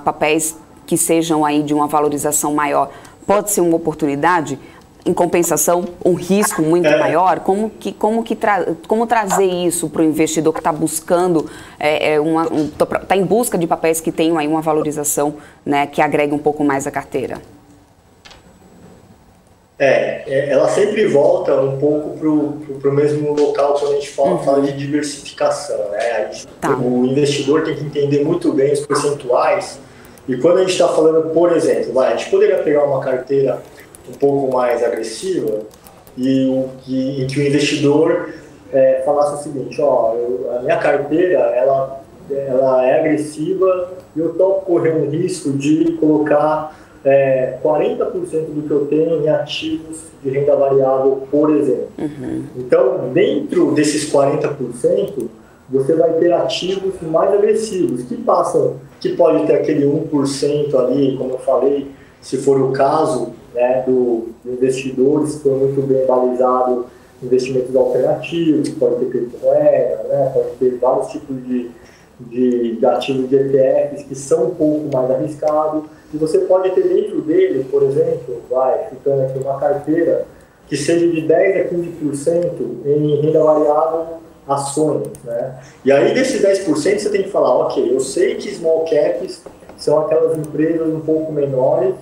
papéis que sejam aí de uma valorização maior, pode ser uma oportunidade. Em compensação, um risco muito maior? Como trazer isso para o investidor que está buscando, está em busca de papéis que tenham aí uma valorização, né, que agregue um pouco mais à carteira? Ela sempre volta um pouco para o mesmo local quando a gente fala de diversificação, né? O investidor tem que entender muito bem os percentuais, e quando a gente está falando, por exemplo, a gente poderia pegar uma carteira um pouco mais agressiva e que o investidor falasse o seguinte: a minha carteira ela é agressiva e eu topo correr um risco de colocar 40% do que eu tenho em ativos de renda variável, por exemplo. Então, dentro desses 40%, você vai ter ativos mais agressivos, que pode ter aquele 1% ali, como eu falei, se for o caso, né, do investidor, se for muito bem balizado, investimentos alternativos, pode ter criptomoeda, né, pode ter vários tipos de ativos de ETFs que são um pouco mais arriscados, e você pode ter dentro dele, por exemplo, ficando aqui uma carteira que seja de 10% a 15% em renda variável, ações, né? E aí desses 10% você tem que falar, ok, eu sei que small caps são aquelas empresas um pouco menores,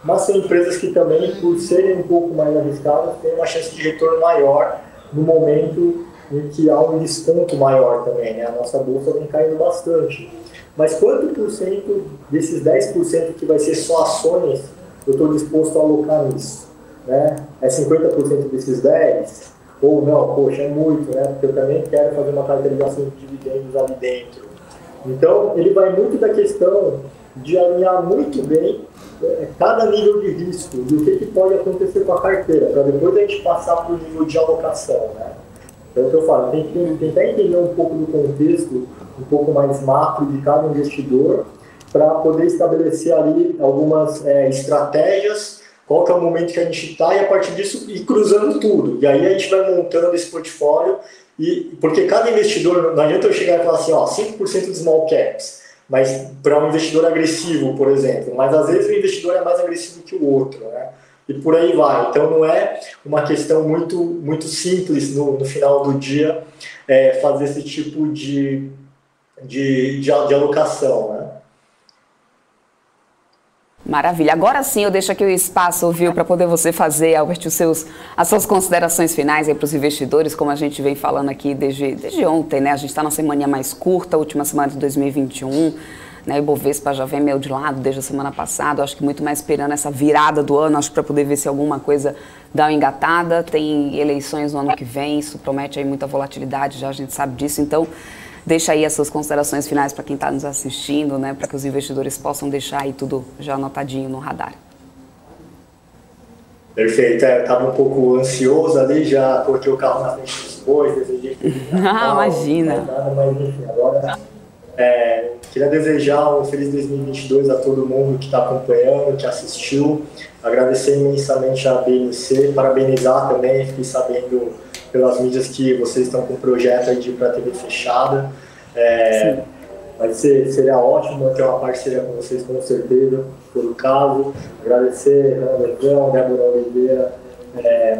mas são empresas que também, por serem um pouco mais arriscadas, têm uma chance de retorno maior no momento em que há um desconto maior também, né? A nossa bolsa vem caindo bastante. Mas quanto por cento desses 10% que vai ser só ações, eu estou disposto a alocar nisso, né? É 50% desses 10%? Ou não, poxa, é muito, né? Porque eu também quero fazer uma caracterização de dividendos ali dentro. Então, ele vai muito da questão de alinhar muito bem cada nível de risco e o que pode acontecer com a carteira, para depois a gente passar para o nível de alocação, né? Então, o que eu falo, tem que tentar entender um pouco do contexto, um pouco mais macro de cada investidor, para poder estabelecer ali algumas estratégias, qual que é o momento que a gente está, e a partir disso ir cruzando tudo. E aí a gente vai montando esse portfólio, porque cada investidor, não adianta eu chegar e falar assim, 5% de small caps, mas para um investidor agressivo, por exemplo, mas às vezes o investidor é mais agressivo que o outro, né? E por aí vai. Então não é uma questão muito, muito simples no final do dia fazer esse tipo de alocação, né? Maravilha. Agora sim eu deixo aqui o espaço, viu, para poder você fazer, Albert, as suas considerações finais para os investidores, como a gente vem falando aqui desde ontem, né? A gente está na semana mais curta, a última semana de 2021, né? O Ibovespa já vem meio de lado desde a semana passada, acho que muito mais esperando essa virada do ano, acho que para poder ver se alguma coisa dá uma engatada. Tem eleições no ano que vem, isso promete aí muita volatilidade, já a gente sabe disso, então deixa aí as suas considerações finais para quem está nos assistindo, né, para que os investidores possam deixar aí tudo já anotadinho no radar. Perfeito, eu estava um pouco ansioso ali, já coloquei o carro na frente dos bois, desejei imagina. Mas enfim, agora queria desejar um feliz 2022 a todo mundo que está acompanhando, que assistiu, agradecer imensamente a BNC, parabenizar também, fiquei sabendo pelas mídias que vocês estão com um projeto aí de ir para a TV fechada. Seria ótimo ter uma parceria com vocês, com certeza, se for o caso. Agradecer a Leandrão, Débora Oliveira,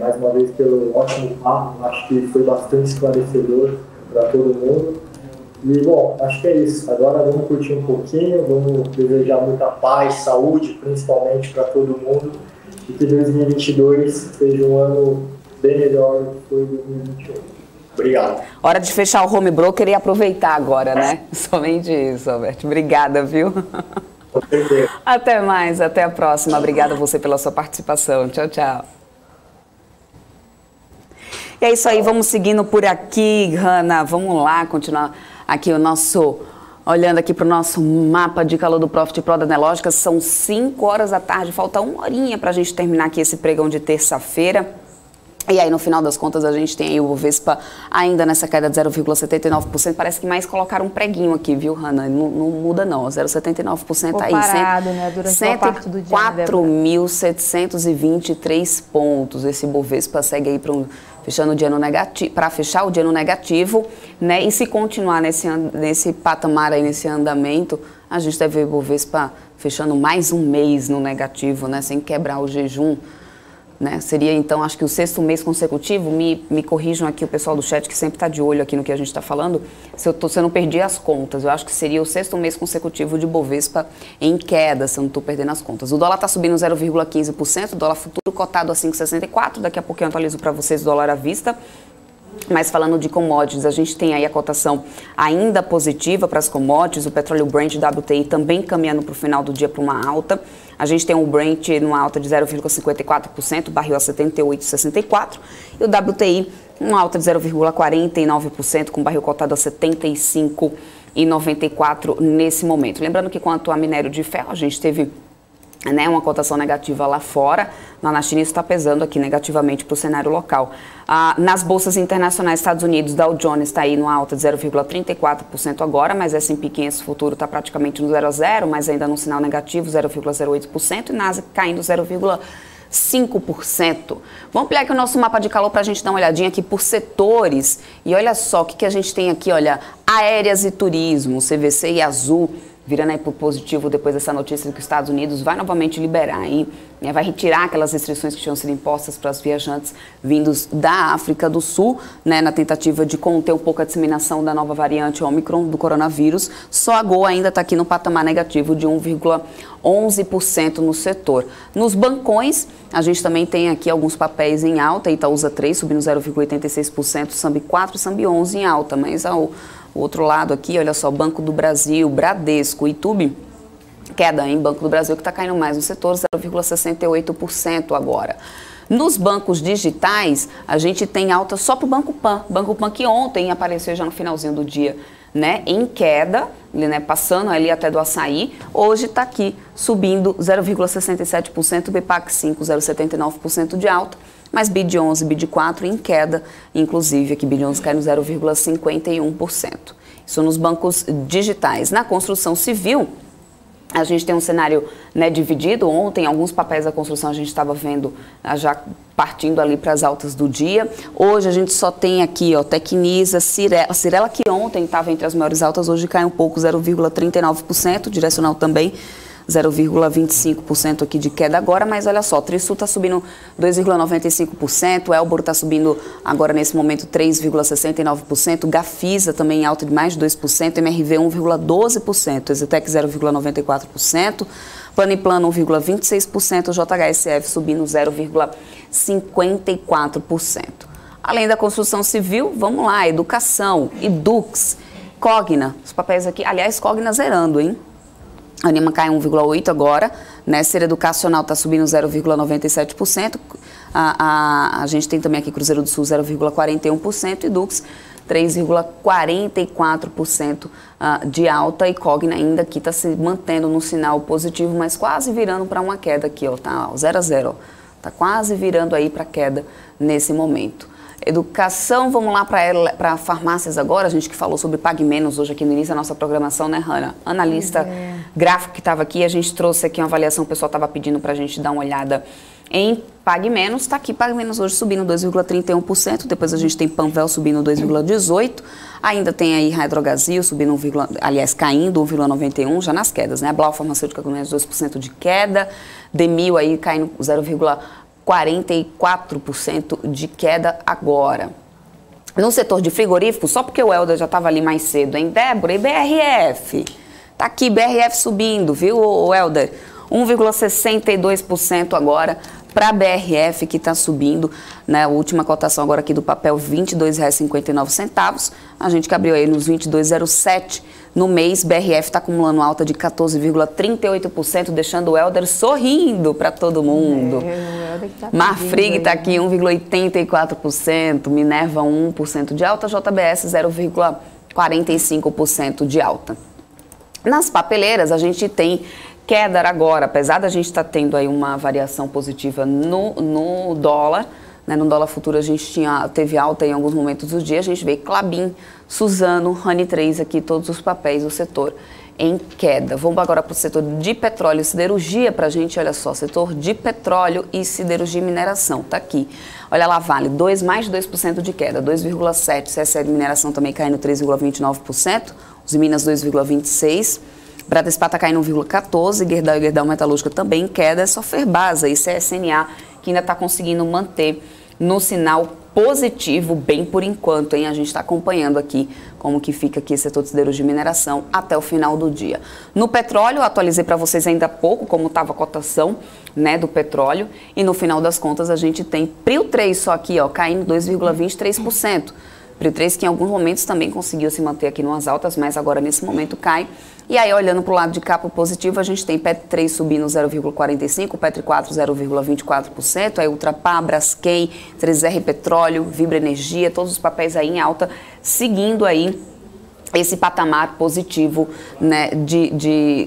mais uma vez pelo ótimo papo, acho que foi bastante esclarecedor para todo mundo. E, bom, acho que é isso. Agora vamos curtir um pouquinho, vamos desejar muita paz, saúde, principalmente para todo mundo, e que 2022 seja um ano bem melhor do que foi 2021. Obrigado. Hora de fechar o home broker e aproveitar agora, né? Somente isso, Albert. Obrigada, viu? Até mais, até a próxima. Obrigada a você pela sua participação. Tchau, tchau. E é isso aí, vamos seguindo por aqui, Hanna. Vamos lá, continuar aqui olhando aqui para o nosso mapa de calor do Profit Pro da Nelogica. São 5 horas da tarde, falta uma horinha para a gente terminar aqui esse pregão de terça-feira. E aí, no final das contas, a gente tem aí o Bovespa ainda nessa queda de 0,79%. Parece que mais colocaram um preguinho aqui, viu, Hanna? Não muda não, 0,79% aí. Parado, né? Durante a parte do dia. 4.723 pontos. Esse Bovespa segue aí fechando o dia no negativo, para fechar o dia no negativo, né? E se continuar nesse patamar aí, nesse andamento, a gente deve ver o Bovespa fechando mais um mês no negativo, né? Sem quebrar o jejum. Né? Seria, então, acho que o 6º mês consecutivo, me corrijam aqui o pessoal do chat que sempre está de olho aqui no que a gente está falando, se eu não perdi as contas, eu acho que seria o 6º mês consecutivo de Bovespa em queda, se eu não estou perdendo as contas. O dólar está subindo 0,15%, o dólar futuro cotado a 5,64, daqui a pouco eu atualizo para vocês o dólar à vista. Mas falando de commodities, a gente tem aí a cotação ainda positiva para as commodities, o petróleo Brent e WTI também caminhando para o final do dia para uma alta. A gente tem o Brent numa alta de 0,54%, barril a 78,64, e o WTI uma alta de 0,49%, com barril cotado a 75,94 nesse momento. Lembrando que quanto a minério de ferro, a gente teve uma cotação negativa lá fora. Lá na China isso está pesando aqui negativamente para o cenário local. Nas bolsas internacionais, Estados Unidos, Dow Jones está aí numa alta de 0,34% agora, mas S&P 500 futuro está praticamente no 0 a 0, mas ainda num sinal negativo, 0,08%, e Nasdaq caindo 0,5%. Vamos ampliar aqui o nosso mapa de calor para a gente dar uma olhadinha aqui por setores. E olha só o que a gente tem aqui, olha, aéreas e turismo, CVC e Azul, virando aí para o positivo depois dessa notícia de que os Estados Unidos vai novamente liberar aí, né, vai retirar aquelas restrições que tinham sido impostas para os viajantes vindos da África do Sul, né, na tentativa de conter um pouco a disseminação da nova variante Omicron do coronavírus. Só a Gol ainda está aqui no patamar negativo de 1,11% no setor. Nos bancões, a gente também tem aqui alguns papéis em alta, Itaúsa 3 subindo 0,86%, Sambi 4 e Sambi 11 em alta, mas o outro lado aqui, olha só, Banco do Brasil, Bradesco, Itubi, queda em Banco do Brasil que está caindo mais no setor, 0,68% agora. Nos bancos digitais, a gente tem alta só para o Banco Pan que ontem apareceu já no finalzinho do dia, né, em queda, né, passando ali até do Açaí, hoje está aqui subindo 0,67%, BPAC 5, 0,79% de alta, mas BID11 e BID4 em queda, inclusive aqui BID11 cai no 0,51%. Isso nos bancos digitais. Na construção civil, a gente tem um cenário, né, dividido. Ontem, alguns papéis da construção a gente estava vendo já partindo ali para as altas do dia. Hoje a gente só tem aqui, ó, Tecnisa, Cirela, que ontem estava entre as maiores altas, hoje cai um pouco, 0,39%, Direcional também, 0,25% aqui de queda agora, mas olha só, Trisul está subindo 2,95%, Elbor está subindo agora nesse momento 3,69%, Gafisa também em alta de mais de 2%, MRV 1,12%, Exetec 0,94%, Planiplano 1,26%, JHSF subindo 0,54%. Além da construção civil, vamos lá, educação, Edux, Cogna, os papéis aqui, aliás, Cogna zerando, hein? A Anima cai 1,8% agora, né? Ser Educacional está subindo 0,97%. A gente tem também aqui Cruzeiro do Sul 0,41% e Dux 3,44% de alta. E Cogna ainda aqui está se mantendo no sinal positivo, mas quase virando para uma queda aqui, ó, tá 0 a 0, está quase virando aí para queda nesse momento. Educação, vamos lá para farmácias agora, a gente que falou sobre Pague Menos hoje aqui no início da nossa programação, né, Hanna? Analista gráfico que estava aqui, a gente trouxe aqui uma avaliação, o pessoal estava pedindo para a gente dar uma olhada em Pague Menos, está aqui Pague Menos hoje subindo 2,31%, depois a gente tem Panvel subindo 2,18%, ainda tem aí Hidrogasil subindo caindo 1,91%, já nas quedas, né? Blau Farmacêutica com menos 2% de queda, Demil aí caindo 0,44% de queda agora. No setor de frigorífico, só porque o Helder já estava ali mais cedo, hein, Débora? E BRF? Tá aqui, BRF subindo, viu, o Helder? 1,62% agora para a BRF, que está subindo, né? A última cotação agora aqui do papel, R$ 22,59. A gente que abriu aí nos 22,07 no mês. BRF está acumulando alta de 14,38%, deixando o Helder sorrindo para todo mundo. Marfrig está aqui 1,84%, Minerva 1% de alta, JBS 0,45% de alta. Nas papeleiras, a gente tem Quedar agora, apesar da gente estar tendo aí uma variação positiva no dólar, né? No dólar futuro a gente teve alta em alguns momentos do dia, a gente vê Klabin, Suzano, Rani 3 aqui, todos os papéis do setor em queda. Vamos agora para o setor de petróleo e siderurgia para a gente, olha só, setor de petróleo e siderurgia e mineração, tá aqui. Olha lá, Vale, mais de 2% de queda, 2,7%, CSE de mineração também caindo 3,29%, os Minas 2,26%, Bradespar está caindo 1,14%, Gerdau Metalúrgica também em queda, é só Ferbasa e CSNA que ainda está conseguindo manter no sinal positivo, bem por enquanto, hein? A gente está acompanhando aqui como que fica aqui esse setor de siderurgia e mineração até o final do dia. No petróleo, eu atualizei para vocês ainda há pouco como estava a cotação, né, do petróleo, e no final das contas a gente tem Prio 3 só aqui, ó, caindo 2,23%. Prio 3 que em alguns momentos também conseguiu se manter aqui numas altas, mas agora nesse momento cai. E aí, olhando para o lado de cá, pro positivo, a gente tem Petro 3 subindo 0,45%, Petro 4 0,24%, aí Ultrapar, Braskem, 3R Petróleo, Vibra Energia, todos os papéis aí em alta, seguindo aí esse patamar positivo, né,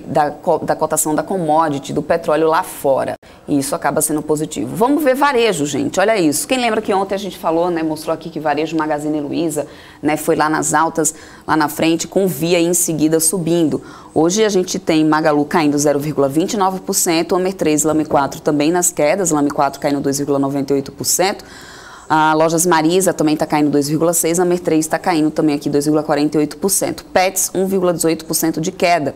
da cotação da commodity, do petróleo lá fora. E isso acaba sendo positivo. Vamos ver varejo, gente, olha isso. Quem lembra que ontem a gente falou, né, mostrou aqui que varejo Magazine Luiza, né, foi lá nas altas, lá na frente, com Via e em seguida subindo. Hoje a gente tem Magalu caindo 0,29%, Homer 3, Lame 4 também nas quedas, Lame 4 caindo 2,98%. A Lojas Marisa também está caindo 2,6%, a Mer 3 está caindo também aqui 2,48%. Pets, 1,18% de queda.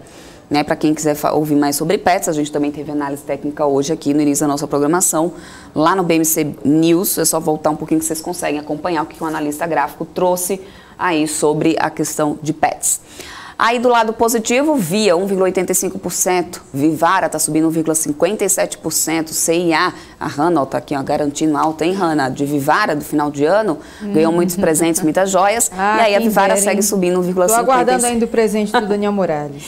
Né, para quem quiser ouvir mais sobre Pets, a gente também teve análise técnica hoje aqui no início da nossa programação, lá no BMC News. É só voltar um pouquinho que vocês conseguem acompanhar o que o analista gráfico trouxe aí sobre a questão de Pets. Aí do lado positivo, Via 1,85%, Vivara está subindo 1,57%, CIA, a Hanna está aqui ó, garantindo alta, hein, Hanna? De Vivara do final de ano, ganhou muitos presentes, muitas joias, e aí a Vivara segue subindo 1,55%. Estou aguardando ainda o presente do Daniel Morales.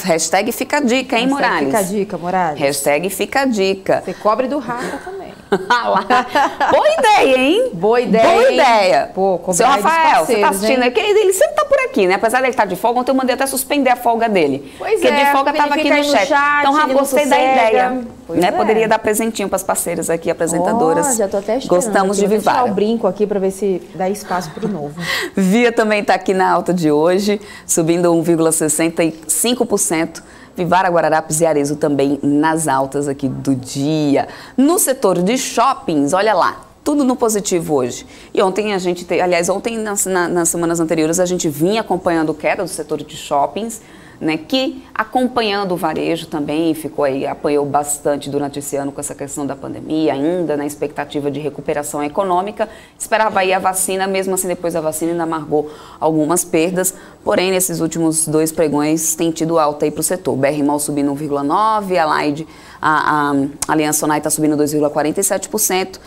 Hashtag fica a dica, hein, Morales? Fica a dica, Morales. Hashtag fica a dica. Você cobre do Rafa também. Boa ideia, hein? Boa ideia. Boa ideia. Pô, seu Rafael, você tá assistindo aqui? Ele sempre tá por aqui, né? Apesar de ele estar de folga, ontem eu mandei até suspender a folga dele. Pois porque de folga tava aqui no chat. Então, gostei da ideia. Né? Poderia dar presentinho para as parceiras aqui, apresentadoras. Já tô até esperando. Gostamos de Vivara. Vou deixar o brinco aqui para ver se dá espaço para o novo. Via também tá aqui na alta de hoje, subindo 1,65%. Vivara, Guararapes e Arezzo também nas altas aqui do dia. No setor de shoppings, olha lá, tudo no positivo hoje. E ontem a gente, ontem nas semanas anteriores a gente vinha acompanhando queda do setor de shoppings, né, que acompanhando o varejo também ficou aí, apanhou bastante durante esse ano com essa questão da pandemia, ainda na expectativa de recuperação econômica, esperava aí a vacina, mesmo assim depois da vacina ainda amargou algumas perdas, porém nesses últimos 2 pregões tem tido alta aí para o setor, BR Mall subindo 1,9%, a Laide, a Aliança Sonai está subindo 2,47%,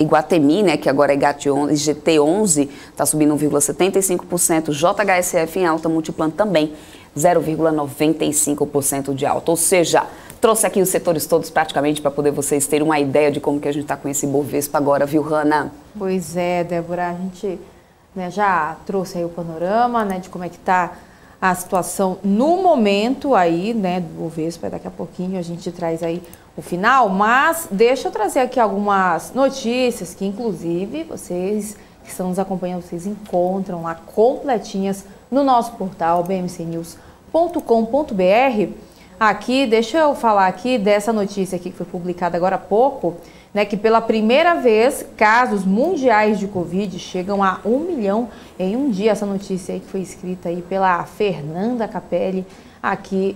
Iguatemi, né, que agora é GT11, está subindo 1,75%, JHSF em alta, Multiplan também 0,95% de alta, ou seja, trouxe aqui os setores todos praticamente para poder vocês terem uma ideia de como que a gente está com esse Bovespa agora, viu, Hanna? Pois é, Débora, a gente, né, já trouxe aí o panorama, né, de como é que está a situação no momento aí, né, do Bovespa. Daqui a pouquinho a gente traz aí o final, mas deixa eu trazer aqui algumas notícias que, inclusive, vocês que estão nos acompanhando, vocês encontram lá completinhas no nosso portal bmcnews.com.br. Aqui, deixa eu falar aqui dessa notícia aqui que foi publicada agora há pouco, né, que pela primeira vez casos mundiais de Covid chegam a 1 milhão em um dia. Essa notícia aí que foi escrita aí pela Fernanda Capelli aqui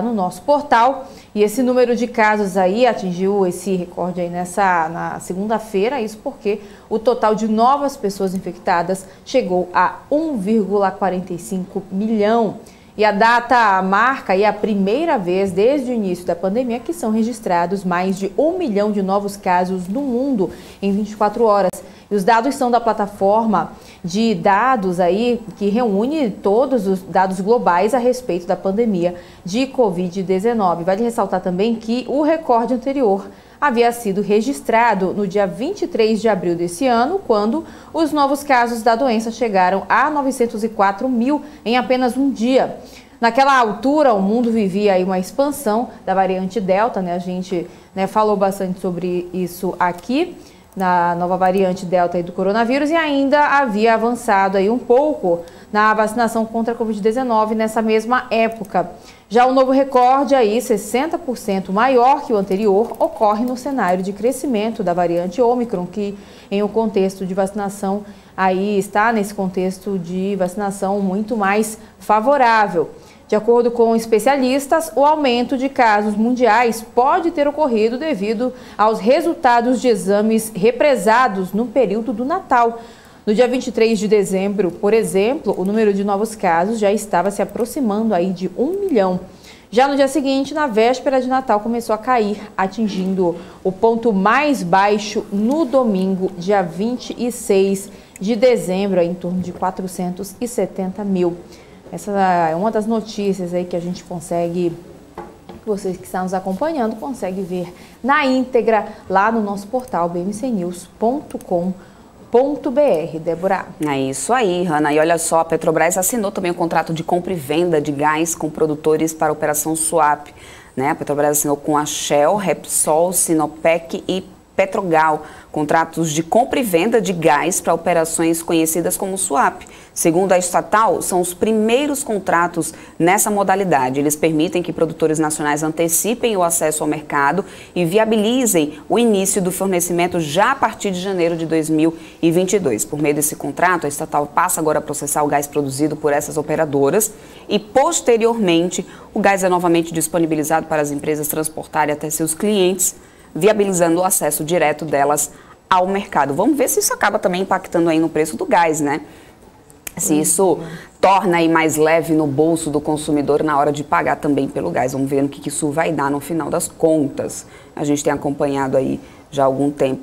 no nosso portal. E esse número de casos aí atingiu esse recorde aí na segunda-feira, isso porque o total de novas pessoas infectadas chegou a 1,45 milhão. E a data marca aí a primeira vez desde o início da pandemia que são registrados mais de 1 milhão de novos casos no mundo em 24 horas. E os dados são da plataforma de dados aí que reúne todos os dados globais a respeito da pandemia de Covid-19. Vale ressaltar também que o recorde anterior havia sido registrado no dia 23 de abril desse ano, quando os novos casos da doença chegaram a 904 mil em apenas um dia. Naquela altura, o mundo vivia aí uma expansão da variante Delta, né? A gente, né, falou bastante sobre isso aqui, na nova variante Delta aí do coronavírus, e ainda havia avançado aí um pouco na vacinação contra a Covid-19 nessa mesma época. Já o novo recorde aí, 60% maior que o anterior, ocorre no cenário de crescimento da variante Ômicron, que em um contexto de vacinação aí está nesse contexto de vacinação muito mais favorável. De acordo com especialistas, o aumento de casos mundiais pode ter ocorrido devido aos resultados de exames represados no período do Natal. No dia 23 de dezembro, por exemplo, o número de novos casos já estava se aproximando aí de 1 milhão. Já no dia seguinte, na véspera de Natal, começou a cair, atingindo o ponto mais baixo no domingo, dia 26 de dezembro, em torno de 470 mil. Essa é uma das notícias aí que a gente consegue, que vocês que estão nos acompanhando, conseguem ver na íntegra lá no nosso portal bmcnews.com.br. Débora. É isso aí, Hanna. E olha só, a Petrobras assinou também um contrato de compra e venda de gás com produtores para a Operação Swap, né? A Petrobras assinou com a Shell, Repsol, Sinopec e Petrogal, contratos de compra e venda de gás para operações conhecidas como swap. Segundo a estatal, são os primeiros contratos nessa modalidade. Eles permitem que produtores nacionais antecipem o acesso ao mercado e viabilizem o início do fornecimento já a partir de janeiro de 2022. Por meio desse contrato, a estatal passa agora a processar o gás produzido por essas operadoras e, posteriormente, o gás é novamente disponibilizado para as empresas transportarem até seus clientes, viabilizando o acesso direto delas ao mercado. Vamos ver se isso acaba também impactando aí no preço do gás, né? Se isso torna aí mais leve no bolso do consumidor na hora de pagar também pelo gás. Vamos ver no que isso vai dar no final das contas. A gente tem acompanhado aí já há algum tempo.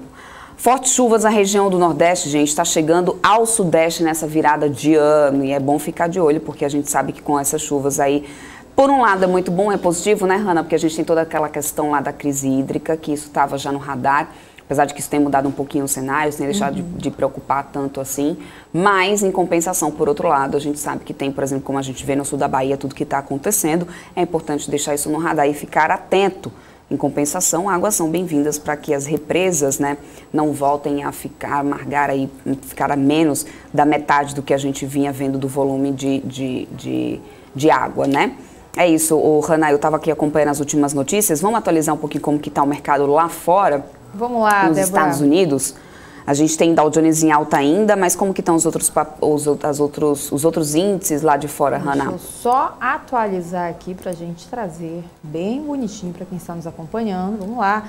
Fortes chuvas na região do Nordeste, gente, está chegando ao Sudeste nessa virada de ano. E é bom ficar de olho, porque a gente sabe que com essas chuvas aí, por um lado é muito bom, é positivo, né, Hanna? Porque a gente tem toda aquela questão lá da crise hídrica, que isso estava já no radar, apesar de que isso tem mudado um pouquinho o cenário, sem deixar de preocupar tanto assim. Mas, em compensação, por outro lado, a gente sabe que tem, por exemplo, como a gente vê no sul da Bahia, tudo que está acontecendo, é importante deixar isso no radar e ficar atento. Em compensação, águas são bem-vindas para que as represas, né, não voltem a amargar aí, ficar a menos da metade do que a gente vinha vendo do volume de água, né? É isso, Hanna, eu estava aqui acompanhando as últimas notícias. Vamos atualizar um pouquinho como que está o mercado lá fora? Vamos lá, nos Débora. Estados Unidos. A gente tem Dow Jones em alta ainda, mas como que estão os outros índices lá de fora, Hanna? Deixa eu só atualizar aqui para a gente trazer bem bonitinho para quem está nos acompanhando. Vamos lá.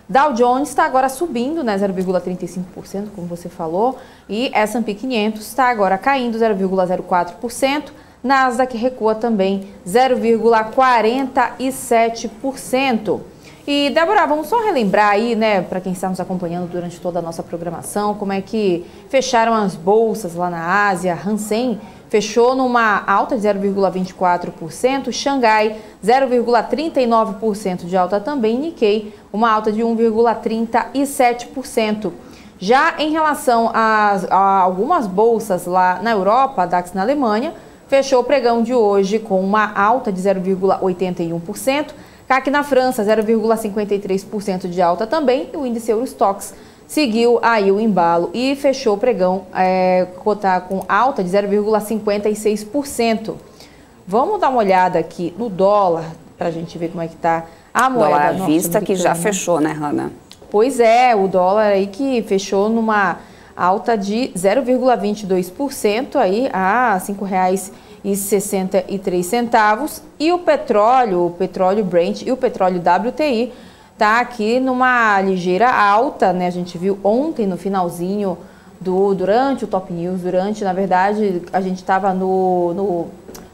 Dow Jones está agora subindo, né, 0,35%, como você falou, e S&P 500 está agora caindo 0,04%. Nasdaq recua também 0,47%. E, Débora, vamos só relembrar aí, né, para quem está nos acompanhando durante toda a nossa programação, como é que fecharam as bolsas lá na Ásia. Hang Seng fechou numa alta de 0,24%, Xangai 0,39% de alta também, Nikkei uma alta de 1,37%. Já em relação a algumas bolsas lá na Europa, a DAX na Alemanha, fechou o pregão de hoje com uma alta de 0,81%, CAC na França 0,53% de alta também, e o índice Eurostoxx seguiu aí o embalo e fechou o pregão cotar com alta de 0,56%. Vamos dar uma olhada aqui no dólar para a gente ver como é que está a moeda dólar à vista, que já fechou, né, Hanna? Pois é, o dólar aí que fechou numa alta de 0,22% aí a R$ 5,63. E o petróleo Brent e o petróleo WTI tá aqui numa ligeira alta, né? A gente viu ontem no finalzinho durante o Top News, na verdade, a gente estava no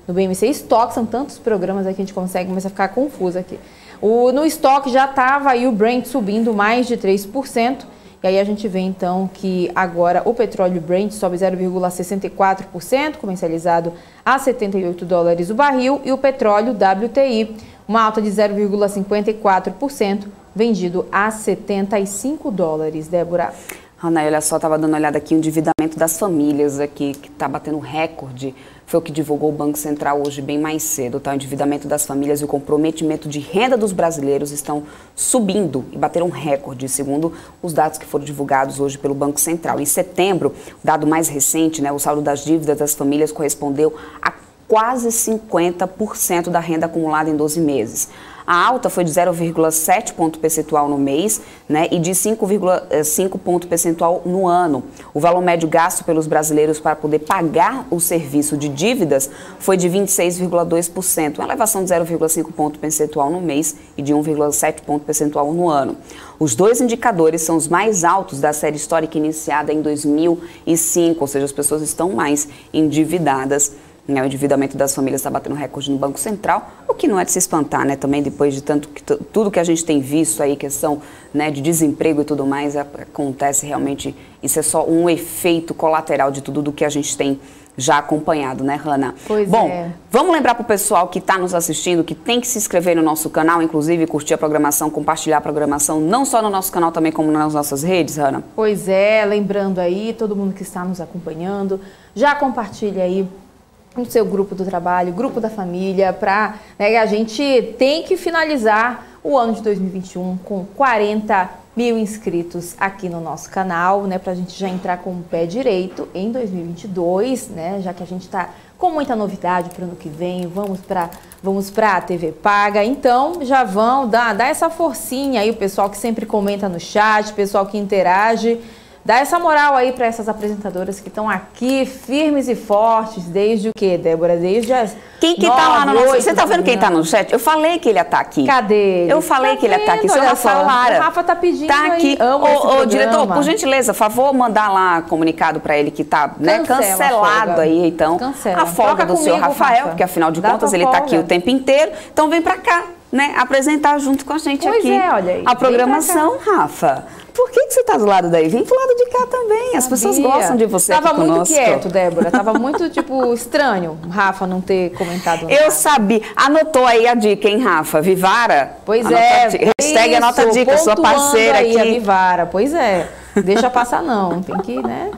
BMC Stock, são tantos programas aqui que a gente começa a ficar confuso aqui. No estoque já estava aí o Brent subindo mais de 3%. E aí a gente vê então que agora o petróleo Brent sobe 0,64%, comercializado a $78 o barril, e o petróleo WTI, uma alta de 0,54%, vendido a $75, Débora. Hanna, olha só, estava dando uma olhada aqui, o endividamento das famílias aqui, que está batendo recorde. foi o que divulgou o Banco Central hoje bem mais cedo, tá? O endividamento das famílias e o comprometimento de renda dos brasileiros estão subindo e bateram recorde, segundo os dados que foram divulgados hoje pelo Banco Central. Em setembro, o dado mais recente, né, o saldo das dívidas das famílias correspondeu a quase 50% da renda acumulada em 12 meses. A alta foi de 0,7 ponto percentual no mês, né, e de 5,5 ponto percentual no ano. O valor médio gasto pelos brasileiros para poder pagar o serviço de dívidas foi de 26,2%, uma elevação de 0,5 ponto percentual no mês e de 1,7 ponto percentual no ano. Os dois indicadores são os mais altos da série histórica iniciada em 2005, ou seja, as pessoas estão mais endividadas. O endividamento das famílias está batendo recorde no Banco Central, o que não é de se espantar, né? Também depois de tudo que a gente tem visto aí, questão, né, de desemprego e tudo mais, acontece realmente, isso é só um efeito colateral de tudo do que a gente tem já acompanhado, né, Hanna? Pois Bom, é. Vamos lembrar para o pessoal que está nos assistindo que tem que se inscrever no nosso canal, inclusive curtir a programação, compartilhar a programação, não só no nosso canal, também como nas nossas redes, Hanna? Pois é, lembrando aí, todo mundo que está nos acompanhando, já compartilha aí no seu grupo do trabalho, grupo da família, para, né, a gente tem que finalizar o ano de 2021 com 40 mil inscritos aqui no nosso canal, né, para a gente já entrar com o pé direito em 2022, né, já que a gente está com muita novidade para o ano que vem, vamos para a TV paga, então já vão dar essa forcinha aí, o pessoal que sempre comenta no chat, o pessoal que interage. Dá essa moral aí para essas apresentadoras que estão aqui firmes e fortes desde o quê, Débora? Desde as Quem que 9, tá lá no nosso... 8 Você tá vendo da quem tá manhã. no chat? Eu falei que ele ia estar aqui. Cadê ele? Eu falei que ele ia estar aqui. Seu Olha Rafa só, Lara. o Rafa tá pedindo tá aqui. aí, amo esse Ô, programa. diretor, por gentileza, favor, mandar lá comunicado para ele que tá, né, Cancela a cancelado folga. aí, então. Cancela. A folga Troca do senhor comigo, Rafael, Rafa. porque afinal de Dá contas tua ele tá folga. aqui o tempo inteiro. Então vem para cá, né, apresentar junto com a gente Pois aqui é, olha aí, a vem pra programação, Rafa. Por que você tá do lado daí? Vem pro lado de cá também. As pessoas Sabia. gostam de você Tava aqui muito conosco. quieto, Débora. Tava muito, tipo, estranho o Rafa não ter comentado nada. Eu sabia. Anotou aí a dica, hein, Rafa? Vivara? Pois Anota é. Hashtag anota a isso, dica, sua pontuando parceira aí, aqui. a Vivara. Pois é. Deixa passar não. Tem que, né?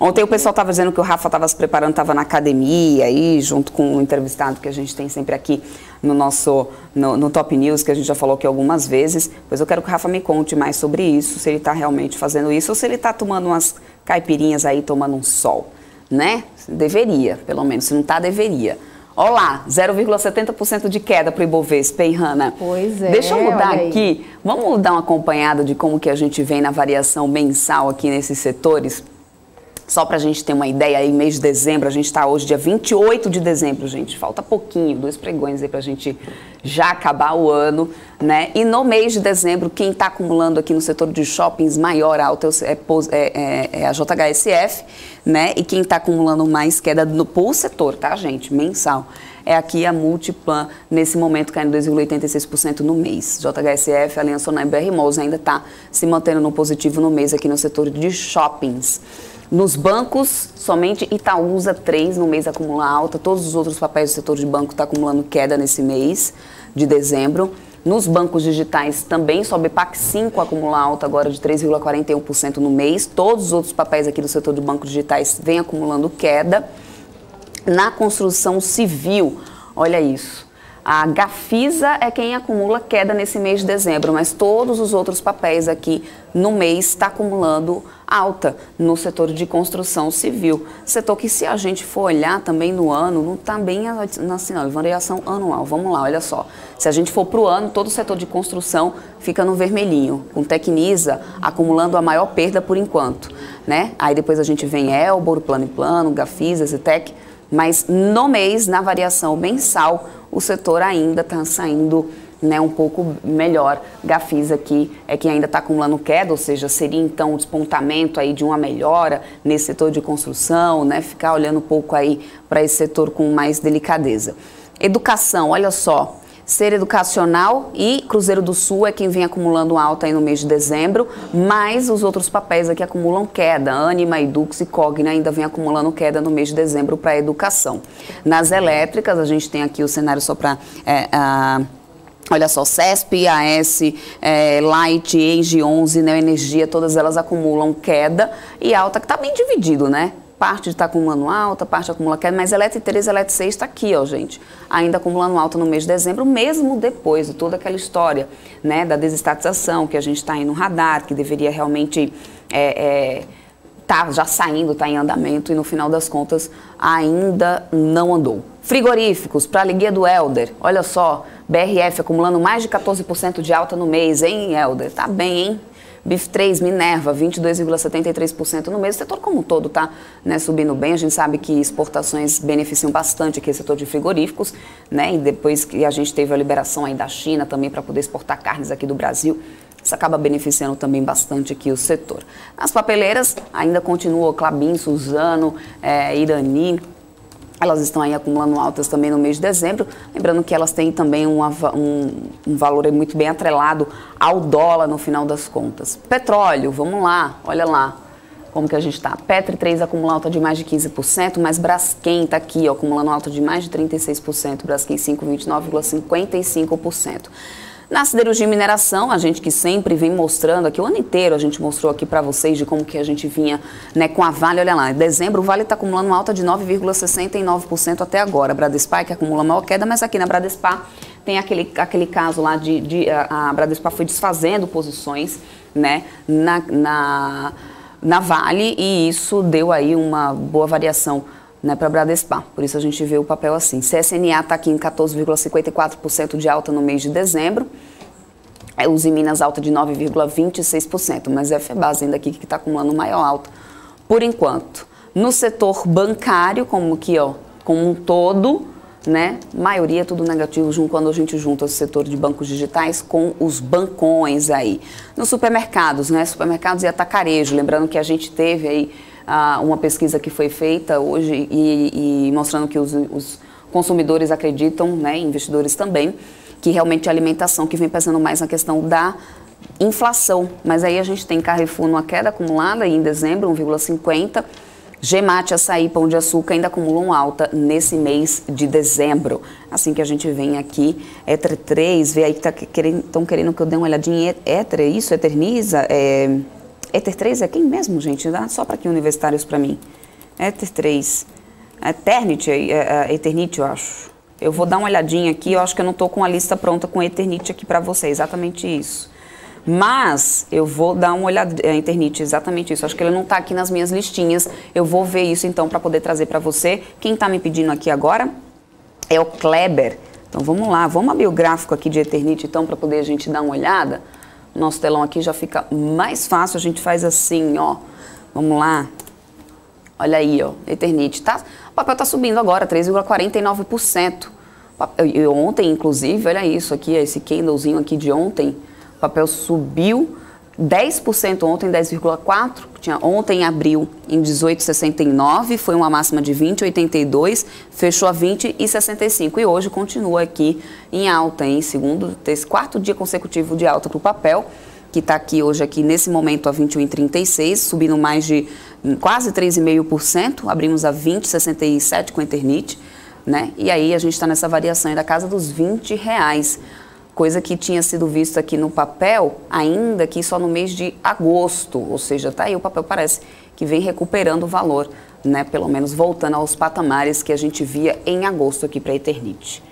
Ontem o pessoal estava dizendo que o Rafa estava se preparando, estava na academia aí, junto com o entrevistado que a gente tem sempre aqui no nosso no Top News, que a gente já falou aqui algumas vezes. Pois eu quero que o Rafa me conte mais sobre isso, se ele está realmente fazendo isso ou se ele está tomando umas caipirinhas aí, tomando um sol, né? Deveria, pelo menos. Se não está, deveria. Olha lá, 0,70% de queda para o Ibovespa, hein, Hanna? Pois é. Deixa eu mudar olha aí. aqui. Vamos dar uma acompanhada de como que a gente vem na variação mensal aqui nesses setores? Só para a gente ter uma ideia, aí mês de dezembro, a gente está hoje dia 28 de dezembro, gente. Falta pouquinho, 2 pregões aí para a gente já acabar o ano, né? E no mês de dezembro, quem está acumulando aqui no setor de shoppings maior alta é a JHSF, né? E quem está acumulando mais queda por setor, tá, gente? Mensal. É aqui a Multiplan, nesse momento, caindo 2,86% no mês. JHSF, Aliança Sonai, BR Malls ainda está se mantendo no positivo no mês aqui no setor de shoppings. Nos bancos, somente Itaúsa 3 no mês acumula alta, todos os outros papéis do setor de banco estão acumulando queda nesse mês de dezembro. Nos bancos digitais também, só BPAC 5 acumula alta agora de 3,41% no mês. Todos os outros papéis aqui do setor de bancos digitais vêm acumulando queda. Na construção civil, olha isso. A Gafisa é quem acumula queda nesse mês de dezembro, mas todos os outros papéis aqui no mês está acumulando alta no setor de construção civil. Setor que, se a gente for olhar também no ano, não está bem assim, não, variação anual. Vamos lá, olha só. Se a gente for para o ano, todo o setor de construção fica no vermelhinho, com Tecnisa acumulando a maior perda por enquanto, né? Aí depois a gente vem Elbor, Plano e Plano, Gafisa, Zetec, mas no mês, na variação mensal, o setor ainda está saindo, né, um pouco melhor. Gafisa aqui é que ainda está acumulando queda, ou seja, seria então o despontamento aí de uma melhora nesse setor de construção, né, ficar olhando um pouco aí para esse setor com mais delicadeza. Educação, olha só. Ser Educacional e Cruzeiro do Sul é quem vem acumulando alta aí no mês de dezembro, mas os outros papéis aqui acumulam queda. Anima, Edux e Cogna ainda vem acumulando queda no mês de dezembro para a educação. Nas elétricas, a gente tem aqui o cenário só para... olha só, CESP, AS, Light, Engie 11, Neoenergia, todas elas acumulam queda e alta, que está bem dividido, né? parte está acumulando alta, parte acumula queda, mas Eletro 3 e Eletro 6 está aqui, ó, gente, ainda acumulando alta no mês de dezembro, mesmo depois de toda aquela história, né, da desestatização, que a gente está aí no radar, que deveria realmente tá já saindo, tá em andamento e no final das contas ainda não andou. Frigoríficos, para a Liguia do Helder, olha só, BRF acumulando mais de 14% de alta no mês, hein, Helder? Tá bem, hein? BIF 3, Minerva, 22,73% no mês. O setor como um todo tá, né, subindo bem. A gente sabe que exportações beneficiam bastante aqui o setor de frigoríficos, né? E depois que a gente teve a liberação aí da China também para poder exportar carnes aqui do Brasil, isso acaba beneficiando também bastante aqui o setor. As papeleiras ainda continuam Klabin, Suzano, Irani. Elas estão aí acumulando altas também no mês de dezembro, lembrando que elas têm também um valor muito bem atrelado ao dólar no final das contas. Petróleo, vamos lá, olha lá como que a gente está. Petro 3 acumula alta de mais de 15%, mas Braskem está aqui, ó, acumulando alta de mais de 36%, Braskem 5,29,55%. Na siderurgia e mineração, a gente que sempre vem mostrando aqui, o ano inteiro a gente mostrou aqui para vocês de como que a gente vinha, né, com a Vale, olha lá, em dezembro o Vale está acumulando uma alta de 9,69% até agora, a Bradespar que acumula maior queda, mas aqui na Bradespar tem aquele caso lá a Bradespar foi desfazendo posições, né, na Vale e isso deu aí uma boa variação, né, para a Bradespar, por isso a gente vê o papel assim. CSNA está aqui em 14,54% de alta no mês de dezembro, Uzi Minas alta de 9,26%, mas é a FEBASE ainda aqui que está acumulando maior alta por enquanto. No setor bancário, como aqui, ó, como um todo, né, maioria tudo negativo quando a gente junta o setor de bancos digitais com os bancões aí. Nos supermercados, né, supermercados e atacarejo, lembrando que a gente teve aí uma pesquisa que foi feita hoje e mostrando que os consumidores acreditam, né, investidores também, que realmente a alimentação que vem pesando mais na questão da inflação. Mas aí a gente tem Carrefour numa queda acumulada aí em dezembro, 1,50%. Gemate, Açaí, Pão de Açúcar ainda acumulam alta nesse mês de dezembro. Assim que a gente vem aqui, Ether 3, vê aí que estão querendo que eu dê uma olhadinha em Ether, é isso? Eterniza? Ether 3 é quem mesmo, gente? Dá só para aqui universitários para mim. Ether 3. Eternity, eu acho. Eu vou dar uma olhadinha aqui, eu acho que eu não estou com a lista pronta com Eternity aqui para você, exatamente isso. Mas eu vou dar uma olhada, Eternity, exatamente isso. Acho que ele não está aqui nas minhas listinhas. Eu vou ver isso então para poder trazer para você. Quem está me pedindo aqui agora é o Kleber. Então vamos lá, vamos abrir o gráfico aqui de Eternity então para poder a gente dar uma olhada. Nosso telão aqui já fica mais fácil, a gente faz assim, ó. Vamos lá. Olha aí, ó, Eternity. Tá? O papel tá subindo agora, 3,49%. E ontem, inclusive, olha isso aqui, esse candlezinho aqui de ontem, o papel subiu 10% ontem, 10,4%. Ontem abriu em 18,69, foi uma máxima de 20,82, fechou a 20,65 e hoje continua aqui em alta, em quarto dia consecutivo de alta para o papel, que está aqui hoje aqui nesse momento a 21,36, subindo mais de quase 3,5%, abrimos a 20,67 com a Eternity, né? E aí a gente está nessa variação aí da casa dos R$20. Coisa que tinha sido vista aqui no papel, ainda aqui só no mês de agosto, ou seja, tá aí o papel parece que vem recuperando o valor, né, pelo menos voltando aos patamares que a gente via em agosto aqui para a Eternity.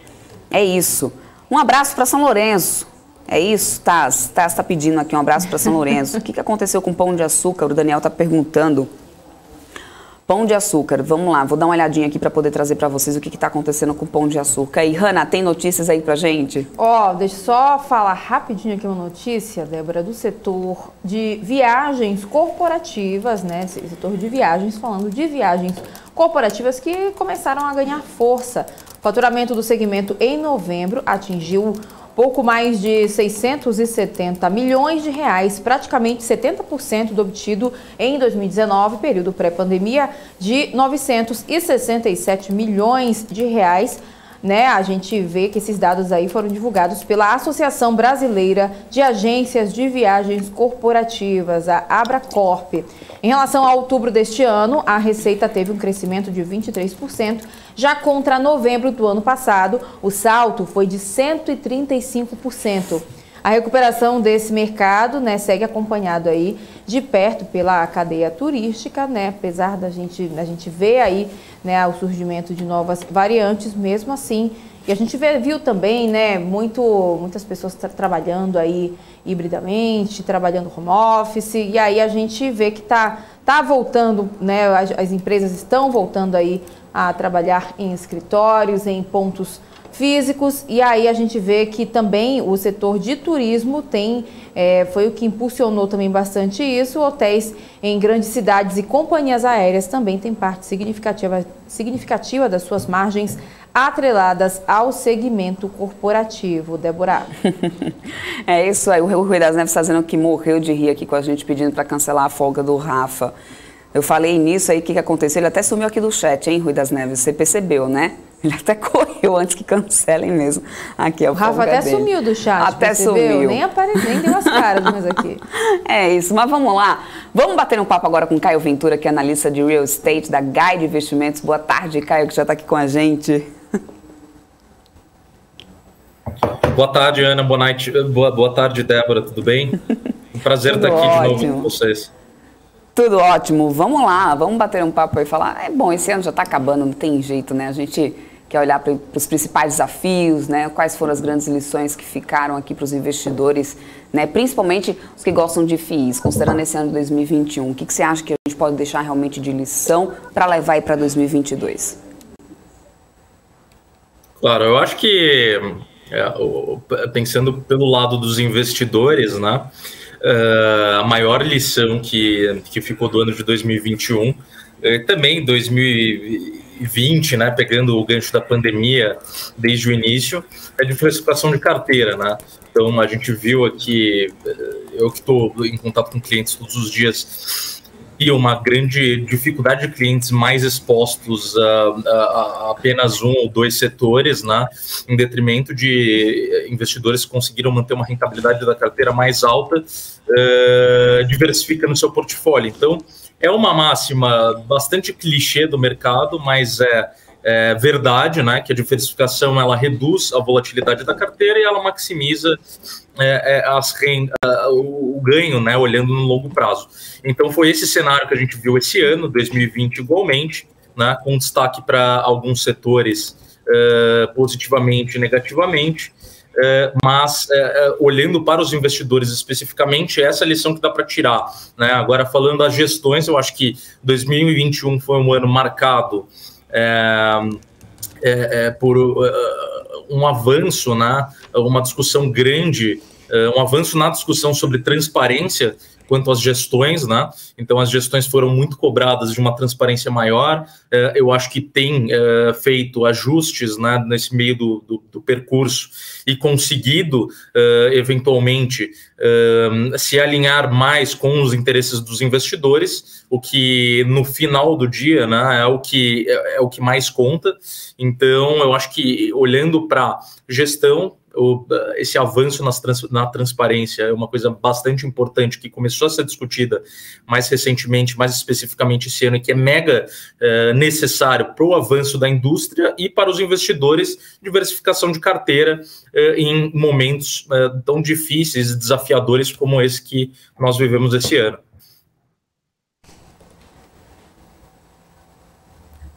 É isso. Um abraço para São Lourenço. É isso, Taz? Taz está pedindo aqui um abraço para São Lourenço. O que aconteceu com o Pão de Açúcar? O Daniel está perguntando. Pão de Açúcar, vamos lá, vou dar uma olhadinha aqui para poder trazer para vocês o que está acontecendo com o Pão de Açúcar. E, Hanna, tem notícias aí pra gente? Deixa eu só falar rapidinho aqui uma notícia, Débora, do setor de viagens corporativas, né? Setor de viagens, falando de viagens corporativas que começaram a ganhar força. O faturamento do segmento em novembro atingiu pouco mais de 670 milhões de reais, praticamente 70% do obtido em 2019, período pré-pandemia, de 967 milhões de reais. Né, a gente vê que esses dados aí foram divulgados pela Associação Brasileira de Agências de Viagens Corporativas, a Abracorp. Em relação a outubro deste ano, a receita teve um crescimento de 23%, já contra novembro do ano passado, o salto foi de 135%. A recuperação desse mercado, né, segue acompanhado aí de perto pela cadeia turística, né? Apesar da gente ver aí, né, o surgimento de novas variantes, mesmo assim. E a gente viu também, né, muitas pessoas trabalhando aí hibridamente, trabalhando home office, e aí a gente vê que tá voltando, né, as empresas estão voltando aí a trabalhar em escritórios, em pontos físicos, e aí a gente vê que também o setor de turismo foi o que impulsionou também bastante isso. Hotéis em grandes cidades e companhias aéreas também têm parte significativa das suas margens atreladas ao segmento corporativo. Débora. É isso aí, o Rui das Neves está dizendo que morreu de rir aqui com a gente, pedindo para cancelar a folga do Rafa. Eu falei nisso aí, o que aconteceu? Ele até sumiu aqui do chat, hein, Rui das Neves? Você percebeu, né? Ele até correu antes que cancelem mesmo. Aqui é o Rafa até dele. Sumiu do chat, até percebeu? Sumiu. Nem deu as caras mais aqui. É isso, mas vamos lá. Vamos bater um papo agora com Caio Ventura, que é analista de real estate da Guide Investimentos. Boa tarde, Caio, que já está aqui com a gente. Boa tarde, Ana. Boa noite. Boa tarde, Débora. Tudo bem? Um prazer estar aqui de novo com vocês. Tudo ótimo. Vamos lá, vamos bater um papo e falar. É bom, esse ano já está acabando, não tem jeito, né? A gente quer olhar para os principais desafios, né? Quais foram as grandes lições que ficaram aqui para os investidores, né? Principalmente os que gostam de FIIs, considerando esse ano de 2021. O que você acha que a gente pode deixar realmente de lição para levar aí para 2022? Claro, eu acho que, pensando pelo lado dos investidores, né? A maior lição que ficou do ano de 2021, também 2020, né, pegando o gancho da pandemia desde o início, é a diversificação de carteira, né? Então a gente viu aqui, eu que estou em contato com clientes todos os dias, e uma grande dificuldade de clientes mais expostos a apenas um ou dois setores, né, em detrimento de investidores que conseguiram manter uma rentabilidade da carteira mais alta, diversifica no seu portfólio. Então, é uma máxima bastante clichê do mercado, mas é verdade, né, que a diversificação ela reduz a volatilidade da carteira e ela maximiza o ganho, né, olhando no longo prazo. Então foi esse cenário que a gente viu esse ano, 2020 igualmente, né, com destaque para alguns setores positivamente e negativamente, mas olhando para os investidores especificamente, essa é a lição que dá para tirar, né? Agora falando das gestões, eu acho que 2021 foi um ano marcado por um avanço, né, uma discussão grande, um avanço na discussão sobre transparência quanto às gestões, né? Então as gestões foram muito cobradas de uma transparência maior. Eu acho que tem feito ajustes, né, nesse meio do percurso e conseguido eventualmente se alinhar mais com os interesses dos investidores, o que no final do dia, né, é o que mais conta. Então eu acho que olhando para gestão, esse avanço na transparência é uma coisa bastante importante que começou a ser discutida mais recentemente, mais especificamente esse ano, e que é mega necessário para o avanço da indústria e para os investidores, diversificação de carteira em momentos tão difíceis e desafiadores como esse que nós vivemos esse ano.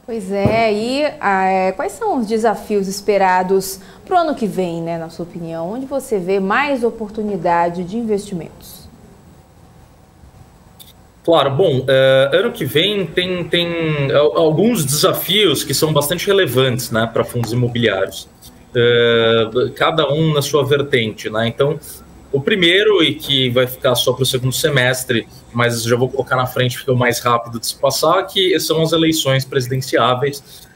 Pois é, e quais são os desafios esperados para o ano que vem, né, na sua opinião? Onde você vê mais oportunidade de investimentos? Claro, bom, ano que vem tem alguns desafios que são bastante relevantes, né, para fundos imobiliários, cada um na sua vertente, né? Então, o primeiro, e que vai ficar só para o segundo semestre, mas já vou colocar na frente porque é o mais rápido de se passar, que são as eleições presidenciáveis,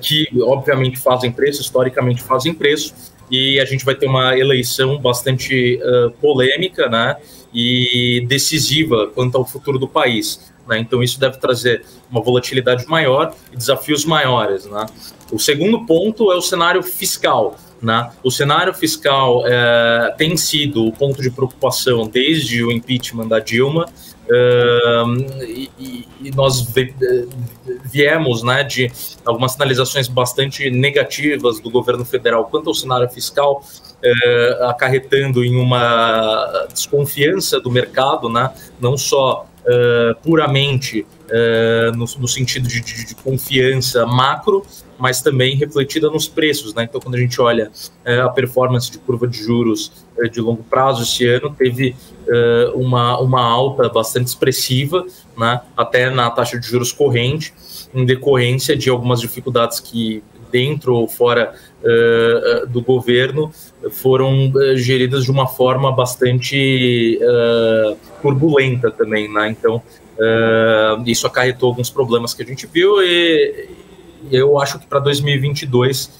que obviamente fazem preço, historicamente fazem preço, e a gente vai ter uma eleição bastante polêmica, né, e decisiva quanto ao futuro do país, né? Então isso deve trazer uma volatilidade maior e desafios maiores, né? O segundo ponto é o cenário fiscal, né? O cenário fiscal tem sido o ponto de preocupação desde o impeachment da Dilma, e nós viemos, né, de algumas sinalizações bastante negativas do governo federal quanto ao cenário fiscal, acarretando em uma desconfiança do mercado, né, não só puramente no sentido de confiança macro, mas também refletida nos preços, né? Então, quando a gente olha a performance de curva de juros de longo prazo esse ano, teve uma alta bastante expressiva, né? Até na taxa de juros corrente, em decorrência de algumas dificuldades que, dentro ou fora do governo, foram geridas de uma forma bastante turbulenta também, né? Então, isso acarretou alguns problemas que a gente viu, e eu acho que para 2022,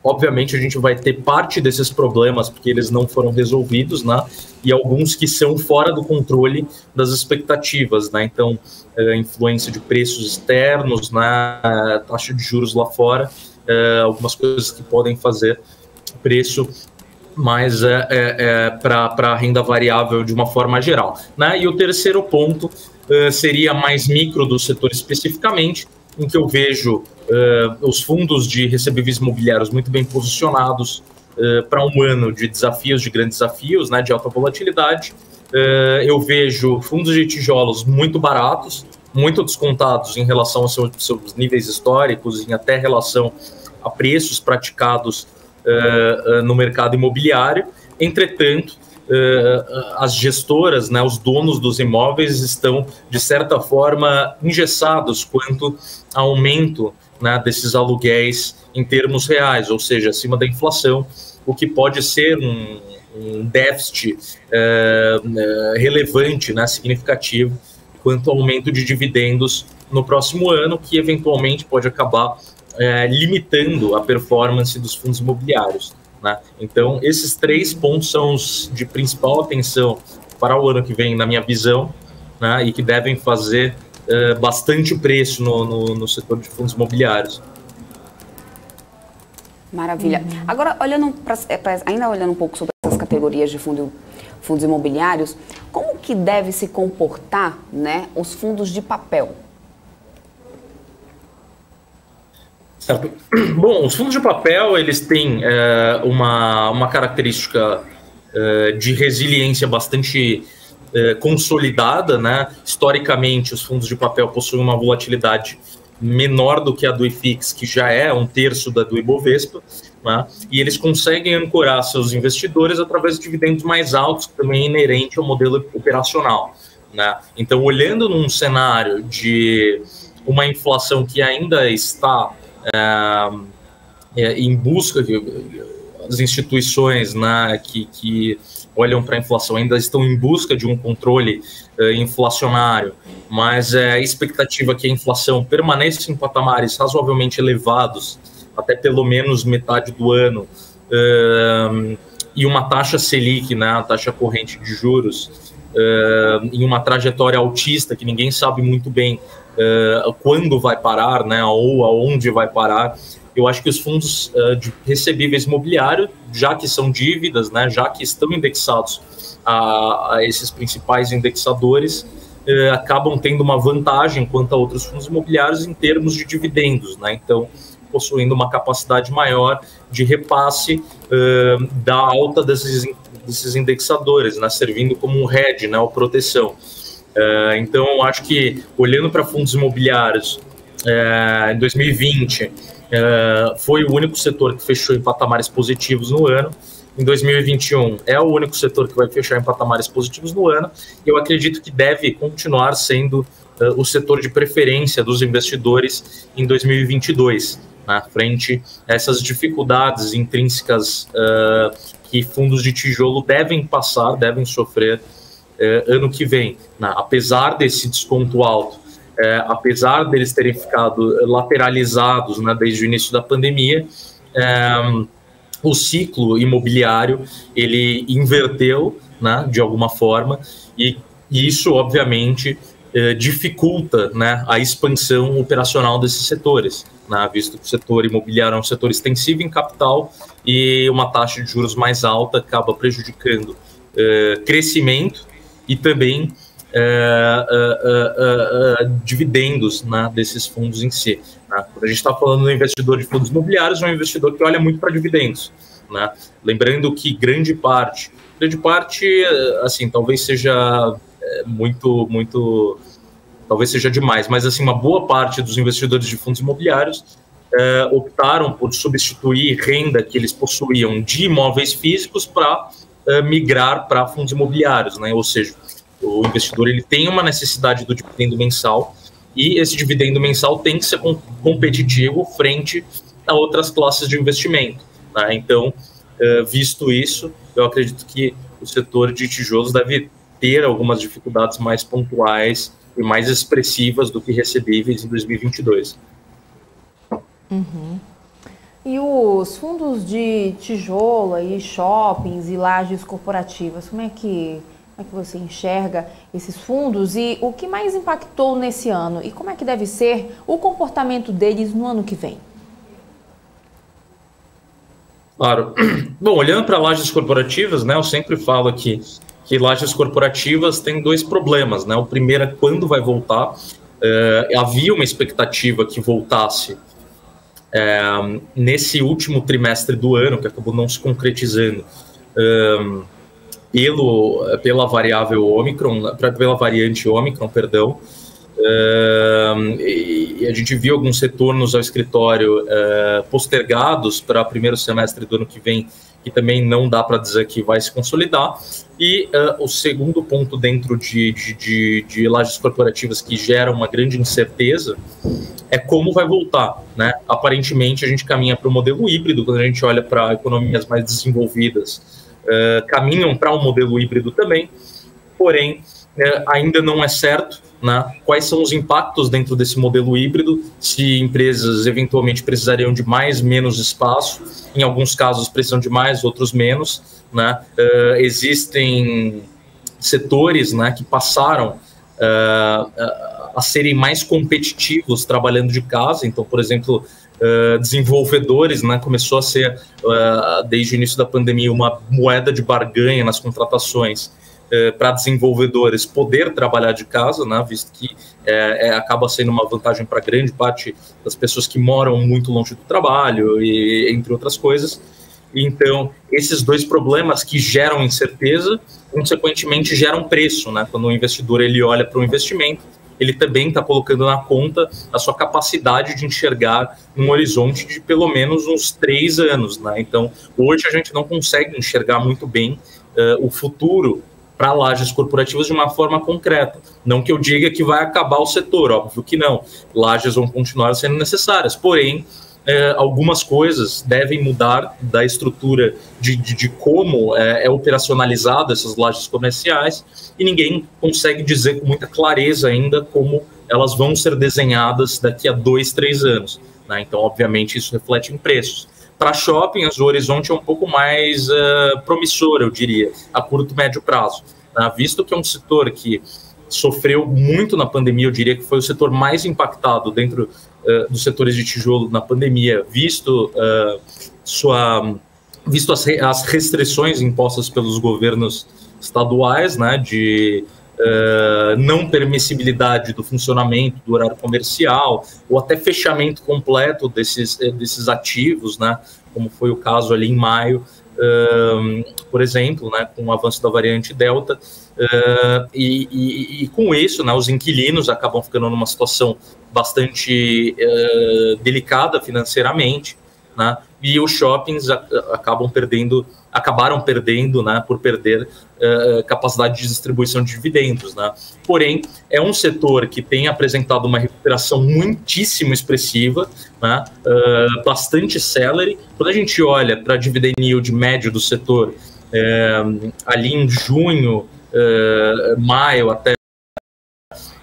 obviamente, a gente vai ter parte desses problemas, porque eles não foram resolvidos, né? E alguns que são fora do controle das expectativas, né? Então, influência de preços externos, né? Taxa de juros lá fora, algumas coisas que podem fazer preço mais para a renda variável de uma forma geral, né? E o terceiro ponto seria mais micro do setor especificamente, em que eu vejo os fundos de recebíveis imobiliários muito bem posicionados para um ano de desafios, de grandes desafios, né, de alta volatilidade. Eu vejo fundos de tijolos muito baratos, muito descontados em relação aos seus níveis históricos, em até relação a preços praticados no mercado imobiliário. Entretanto, as gestoras, né, os donos dos imóveis estão, de certa forma, engessados quanto ao aumento, né, desses aluguéis em termos reais, ou seja, acima da inflação, o que pode ser um déficit relevante, né, significativo, quanto ao aumento de dividendos no próximo ano, que eventualmente pode acabar limitando a performance dos fundos imobiliários, né? Então, esses 3 pontos são os de principal atenção para o ano que vem, na minha visão, né? E que devem fazer bastante preço no setor de fundos imobiliários. Maravilha. Agora, ainda olhando um pouco sobre essas categorias de fundos imobiliários, como que deve se comportar, né, os fundos de papel? Certo. Bom, os fundos de papel, eles têm uma característica de resiliência bastante consolidada, né? Historicamente, os fundos de papel possuem uma volatilidade menor do que a do IFIX, que já é 1/3 do Ibovespa, né? E eles conseguem ancorar seus investidores através de dividendos mais altos, que também é inerente ao modelo operacional, né? Então, olhando num cenário de uma inflação que ainda está em busca, as instituições, né, que olham para a inflação ainda estão em busca de um controle inflacionário, mas a expectativa é que a inflação permaneça em patamares razoavelmente elevados até pelo menos metade do ano, e uma taxa Selic, né, a taxa corrente de juros, em uma trajetória altista que ninguém sabe muito bem quando vai parar, né, ou aonde vai parar. Eu acho que os fundos de recebíveis imobiliários, já que são dívidas, né, já que estão indexados a esses principais indexadores, acabam tendo uma vantagem quanto a outros fundos imobiliários em termos de dividendos, né? Então, possuindo uma capacidade maior de repasse da alta desses indexadores, né, servindo como um hedge, né, ou proteção. Então, eu acho que, olhando para fundos imobiliários, em 2020, foi o único setor que fechou em patamares positivos no ano. Em 2021, é o único setor que vai fechar em patamares positivos no ano. Eu acredito que deve continuar sendo o setor de preferência dos investidores em 2022, né, frente a essas dificuldades intrínsecas que fundos de tijolo devem sofrer ano que vem, né? Apesar desse desconto alto, apesar deles terem ficado lateralizados, né, desde o início da pandemia, o ciclo imobiliário ele inverteu, né, de alguma forma, e isso obviamente dificulta, né, a expansão operacional desses setores, né, visto que o setor imobiliário é um setor extensivo em capital e uma taxa de juros mais alta acaba prejudicando crescimento e também dividendos, né, desses fundos em si. Né. Quando a gente está falando do investidor de fundos imobiliários, é um investidor que olha muito para dividendos. Né. Lembrando que grande parte, assim, talvez seja talvez seja demais, mas assim, uma boa parte dos investidores de fundos imobiliários optaram por substituir renda que eles possuíam de imóveis físicos para migrar para fundos imobiliários, né? Ou seja, o investidor ele tem uma necessidade do dividendo mensal e esse dividendo mensal tem que ser competitivo frente a outras classes de investimento, né? Então, visto isso, eu acredito que o setor de tijolos deve ter algumas dificuldades mais pontuais e mais expressivas do que recebíveis em 2022. Uhum. E os fundos de tijolo, aí, shoppings e lajes corporativas, como é que você enxerga esses fundos e o que mais impactou nesse ano? E como é que deve ser o comportamento deles no ano que vem? Claro. Bom, olhando para lajes corporativas, né, eu sempre falo aqui que lajes corporativas têm dois problemas, né? O primeiro é quando vai voltar. Havia uma expectativa que voltasse nesse último trimestre do ano, que acabou não se concretizando pela variável Omicron, pela variante Omicron, perdão. E a gente viu alguns retornos ao escritório postergados para o primeiro semestre do ano que vem, que também não dá para dizer que vai se consolidar. E o segundo ponto dentro de lajes corporativas que gera uma grande incerteza é como vai voltar, né? Aparentemente a gente caminha para o modelo híbrido, quando a gente olha para economias mais desenvolvidas, caminham para um modelo híbrido também, porém ainda não é certo, né, quais são os impactos dentro desse modelo híbrido, se empresas eventualmente precisariam de mais, menos espaço, em alguns casos precisam de mais, outros menos, né? Existem setores, né, que passaram a serem mais competitivos trabalhando de casa. Então, por exemplo, desenvolvedores, né, começou a ser, desde o início da pandemia, uma moeda de barganha nas contratações para desenvolvedores poder trabalhar de casa, né, visto que acaba sendo uma vantagem para grande parte das pessoas que moram muito longe do trabalho, e entre outras coisas. Então, esses dois problemas que geram incerteza, consequentemente geram preço, né? Quando o investidor ele olha para o investimento, ele também está colocando na conta a sua capacidade de enxergar num horizonte de pelo menos uns 3 anos, né? Então, hoje a gente não consegue enxergar muito bem o futuro para lajes corporativas de uma forma concreta. Não que eu diga que vai acabar o setor, óbvio que não. Lajes vão continuar sendo necessárias, porém, algumas coisas devem mudar da estrutura de como é operacionalizada essas lajes comerciais, e ninguém consegue dizer com muita clareza ainda como elas vão ser desenhadas daqui a 2, 3 anos, né? Então, obviamente, isso reflete em preços. Para shoppings, o horizonte é um pouco mais promissor, eu diria, a curto e médio prazo, né? Visto que é um setor que sofreu muito na pandemia, eu diria que foi o setor mais impactado dentro dos setores de tijolo na pandemia, visto as restrições impostas pelos governos estaduais, né, de não permissibilidade do funcionamento do horário comercial, ou até fechamento completo desses ativos, né, como foi o caso ali em maio, por exemplo, né, com o avanço da variante Delta, e com isso, né, os inquilinos acabam ficando numa situação bastante delicada financeiramente, né, e os shoppings acabaram perdendo, né, por perder capacidade de distribuição de dividendos, né. Porém, é um setor que tem apresentado uma recuperação muitíssimo expressiva, né, bastante célere. Quando a gente olha para a dividend yield médio do setor, ali em junho, maio até,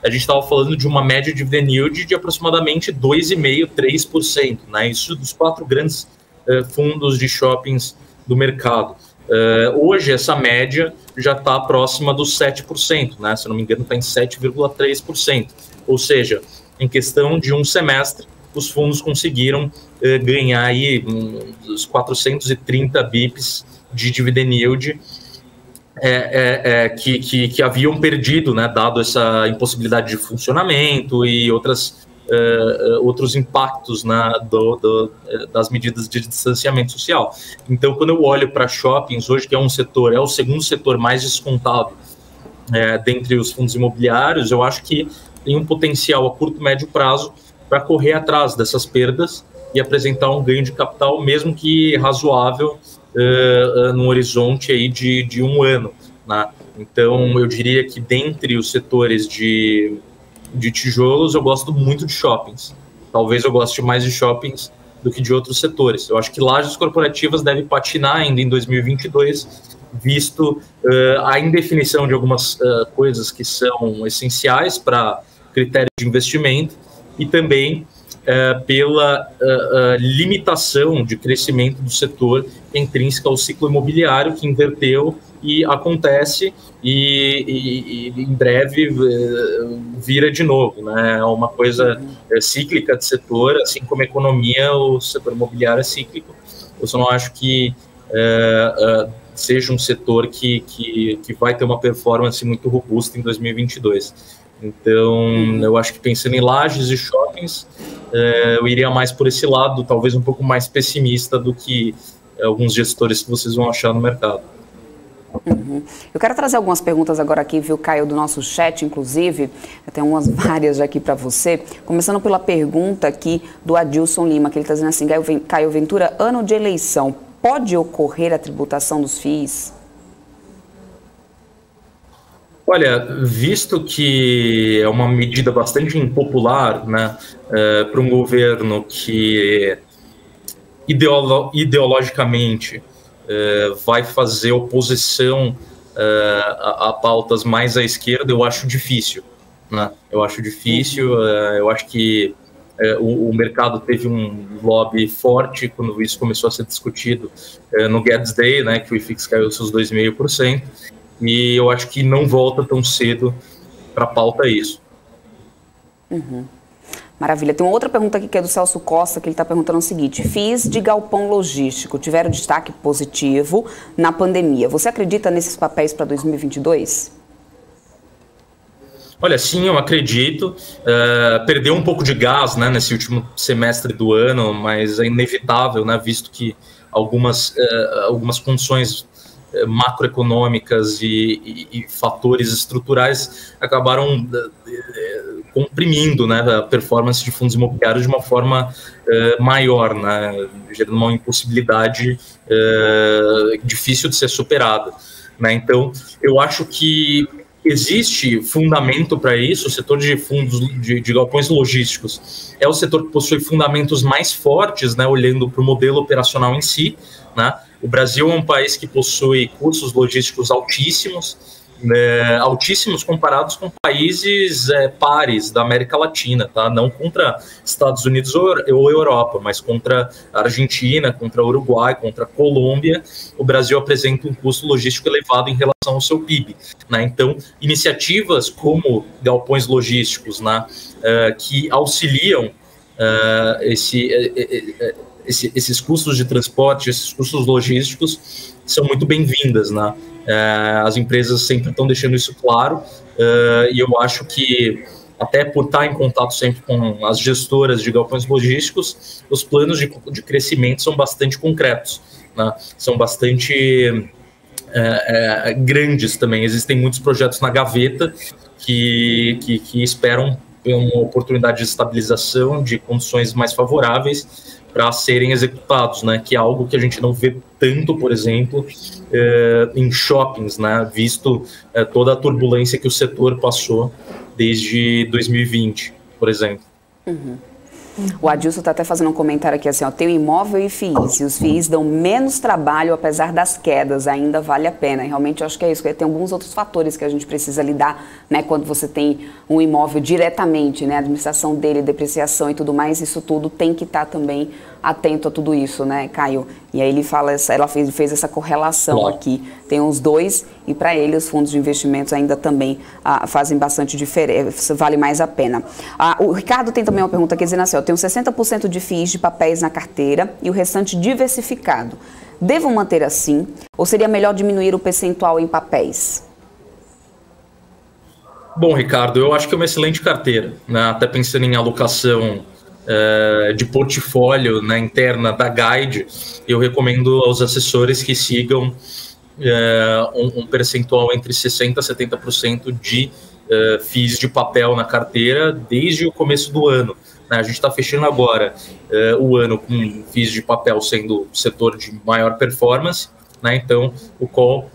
a gente estava falando de uma média de dividend yield de aproximadamente 2,5%, 3%, né? Isso dos 4 grandes fundos de shoppings do mercado. Hoje, essa média já está próxima dos 7%, né? Se não me engano, está em 7,3%. Ou seja, em questão de um semestre, os fundos conseguiram ganhar aí uns 430 bips de dividend yield que haviam perdido, né, dado essa impossibilidade de funcionamento e outros impactos, né, das medidas de distanciamento social. Então, quando eu olho para shoppings hoje, que é o segundo setor mais descontado dentre os fundos imobiliários, eu acho que tem um potencial a curto e médio prazo para correr atrás dessas perdas e apresentar um ganho de capital, mesmo que razoável, no horizonte aí de um ano, né? Então, eu diria que dentre os setores de tijolos, eu gosto muito de shoppings. Talvez eu goste mais de shoppings do que de outros setores. Eu acho que lajes corporativas devem patinar ainda em 2022, visto a indefinição de algumas coisas que são essenciais para critério de investimento e também pela limitação de crescimento do setor intrínseca ao ciclo imobiliário, que inverteu e acontece e em breve vira de novo, né? É uma coisa cíclica de setor, assim como a economia, o setor imobiliário é cíclico. Eu só não acho que seja um setor que vai ter uma performance muito robusta em 2022. Então, eu acho que pensando em lajes e shoppings, eu iria mais por esse lado, talvez um pouco mais pessimista do que alguns gestores que vocês vão achar no mercado. Uhum. Eu quero trazer algumas perguntas agora aqui, viu, Caio, do nosso chat, inclusive. Eu tenho várias aqui para você. Começando pela pergunta aqui do Adilson Lima, que ele está dizendo assim: Caio Ventura, ano de eleição, pode ocorrer a tributação dos FIIs? Olha, visto que é uma medida bastante impopular, né, para um governo que ideologicamente vai fazer oposição a pautas mais à esquerda, eu acho difícil, né? Eu acho difícil, eu acho que o mercado teve um lobby forte quando isso começou a ser discutido no Guedes Day, né, que o IFIX caiu seus 2,5%, e eu acho que não volta tão cedo para a pauta isso. Uhum. Maravilha. Tem uma outra pergunta aqui que é do Celso Costa, que ele está perguntando o seguinte: FIIs de galpão logístico tiveram destaque positivo na pandemia. Você acredita nesses papéis para 2022? Olha, sim, eu acredito. Perdeu um pouco de gás, né, nesse último semestre do ano, mas é inevitável, né, visto que algumas condições macroeconômicas e fatores estruturais acabaram comprimindo, né, a performance de fundos imobiliários de uma forma maior, né, gerando uma impossibilidade difícil de ser superada, né? Então, eu acho que existe fundamento para isso. O setor de fundos de galpões logísticos é o setor que possui fundamentos mais fortes, né, olhando para o modelo operacional em si, né? O Brasil é um país que possui custos logísticos altíssimos, altíssimos comparados com países pares da América Latina, tá? Não contra Estados Unidos ou Europa, mas contra a Argentina, contra o Uruguai, contra a Colômbia. O Brasil apresenta um custo logístico elevado em relação ao seu PIB, né? Então, iniciativas como galpões logísticos, né, que auxiliam esses custos de transporte, esses custos logísticos são muito bem-vindas, né? As empresas sempre estão deixando isso claro, e eu acho que, até por estar em contato sempre com as gestoras de galpões logísticos, os planos de crescimento são bastante concretos, né? São bastante grandes também. Existem muitos projetos na gaveta que esperam uma oportunidade de estabilização, de condições mais favoráveis para serem executados, né? Que é algo que a gente não vê tanto, por exemplo, em shoppings, né? Visto toda a turbulência que o setor passou desde 2020, por exemplo. Uhum. O Adilson está até fazendo um comentário aqui assim, ó: tem o imóvel e FIIs, e os FIIs dão menos trabalho apesar das quedas, ainda vale a pena. E realmente eu acho que é isso, tem alguns outros fatores que a gente precisa lidar, né, quando você tem um imóvel diretamente, né, a administração dele, depreciação e tudo mais, isso tudo tem que estar também atento a tudo isso, né, Caio? E aí ele fala, ela fez essa correlação aqui. Tem os dois e para ele os fundos de investimentos ainda também fazem bastante diferença, vale mais a pena. O Ricardo tem também uma pergunta aqui dizendo assim, eu tenho 60% de FIIs de papéis na carteira e o restante diversificado. Devo manter assim ou seria melhor diminuir o percentual em papéis? Bom, Ricardo, eu acho que é uma excelente carteira, né? Até pensando em alocação de portfólio, né, interna da Guide, eu recomendo aos assessores que sigam um percentual entre 60% a 70% de FIIs de papel na carteira desde o começo do ano. Né? A gente está fechando agora o ano com FIIs de papel sendo o setor de maior performance, né? Então o call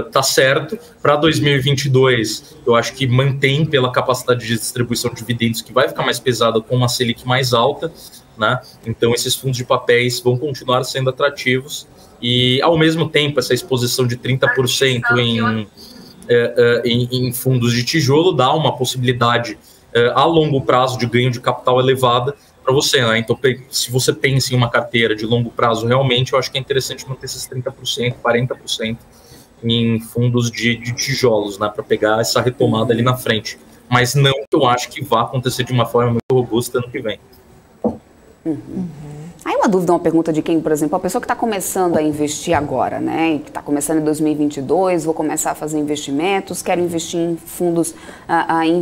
está certo. Para 2022, eu acho que mantém pela capacidade de distribuição de dividendos que vai ficar mais pesada com uma Selic mais alta, né? Então esses fundos de papéis vão continuar sendo atrativos e, ao mesmo tempo, essa exposição de 30% em fundos de tijolo dá uma possibilidade a longo prazo de ganho de capital elevada para você, né? Então, se você pensa em uma carteira de longo prazo, realmente, eu acho que é interessante manter esses 30%, 40% em fundos de tijolos, né? Para pegar essa retomada ali na frente. Mas não que eu acho que vá acontecer de uma forma muito robusta ano que vem. Aí uma dúvida, uma pergunta de quem, por exemplo, a pessoa que está começando a investir agora, né, que está começando em 2022, vou começar a fazer investimentos, quero investir em fundos,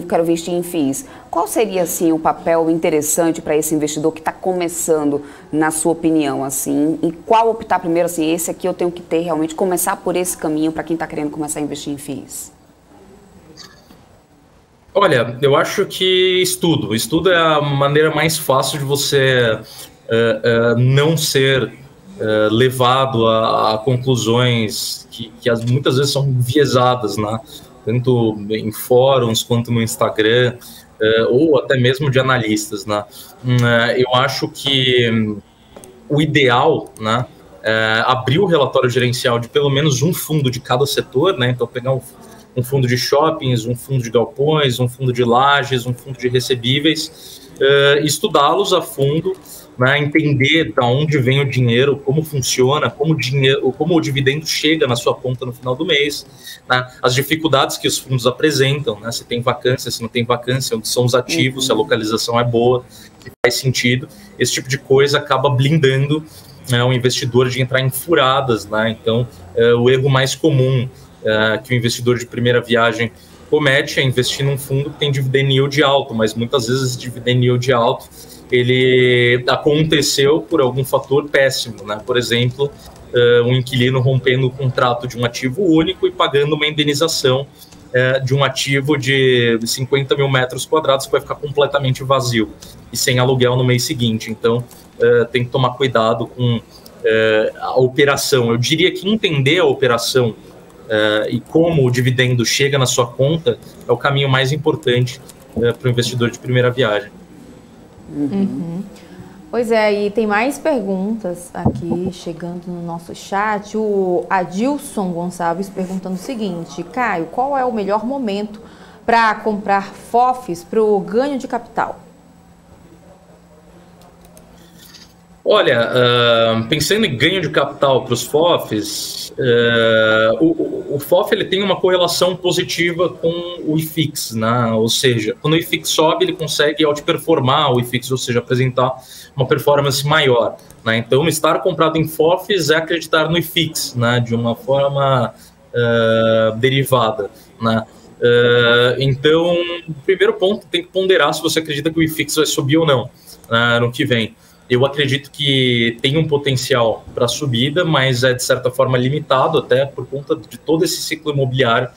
quero investir em FIIs. Qual seria, assim, o papel interessante para esse investidor que está começando, na sua opinião, assim, e qual optar primeiro, assim, esse aqui eu tenho que ter realmente, começar por esse caminho para quem está querendo começar a investir em FIIs? Olha, eu acho que estudo é a maneira mais fácil de você não ser levado a conclusões que muitas vezes são viesadas, né? Tanto em fóruns quanto no Instagram, ou até mesmo de analistas, né? Eu acho que o ideal, né, é abrir o relatório gerencial de pelo menos um fundo de cada setor, né? Então pegar um fundo de shoppings, um fundo de galpões, um fundo de lajes, um fundo de recebíveis, estudá-los a fundo, né, entender de onde vem o dinheiro, como funciona, como o dividendo chega na sua conta no final do mês, né, as dificuldades que os fundos apresentam, né, se tem vacância, se não tem vacância, onde são os ativos, se a localização é boa, se faz sentido. Esse tipo de coisa acaba blindando, né, o investidor de entrar em furadas, né? Então, o erro mais comum que o investidor de primeira viagem comete é investir num fundo que tem dividend yield alto, mas muitas vezes esse dividend yield alto ele aconteceu por algum fator péssimo, né? Por exemplo, um inquilino rompendo o contrato de um ativo único e pagando uma indenização de um ativo de 50 mil metros quadrados que vai ficar completamente vazio e sem aluguel no mês seguinte. Então, tem que tomar cuidado com a operação. Eu diria que entender a operação e como o dividendo chega na sua conta é o caminho mais importante para o investidor de primeira viagem. Pois é, e tem mais perguntas aqui chegando no nosso chat. O Adilson Gonçalves perguntando o seguinte: Caio, qual é o melhor momento para comprar FOFs para o ganho de capital? Olha, pensando em ganho de capital para os FOFs, o FOF ele tem uma correlação positiva com o IFIX, né? Ou seja, quando o IFIX sobe, ele consegue outperformar o IFIX, ou seja, apresentar uma performance maior, né? Então, estar comprado em FOFs é acreditar no IFIX, né? De uma forma derivada, né? Então, o primeiro ponto, tem que ponderar se você acredita que o IFIX vai subir ou não no que vem. Eu acredito que tem um potencial para subida, mas é de certa forma limitado até por conta de todo esse ciclo imobiliário,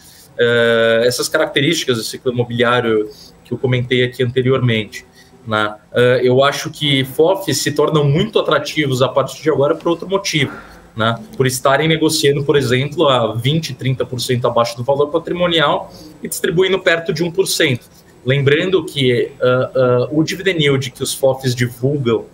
essas características do ciclo imobiliário que eu comentei aqui anteriormente, né? Eu acho que FOFs se tornam muito atrativos a partir de agora por outro motivo, né? Por estarem negociando, por exemplo, a 20%, 30% abaixo do valor patrimonial e distribuindo perto de 1%. Lembrando que o dividend yield que os FOFs divulgam,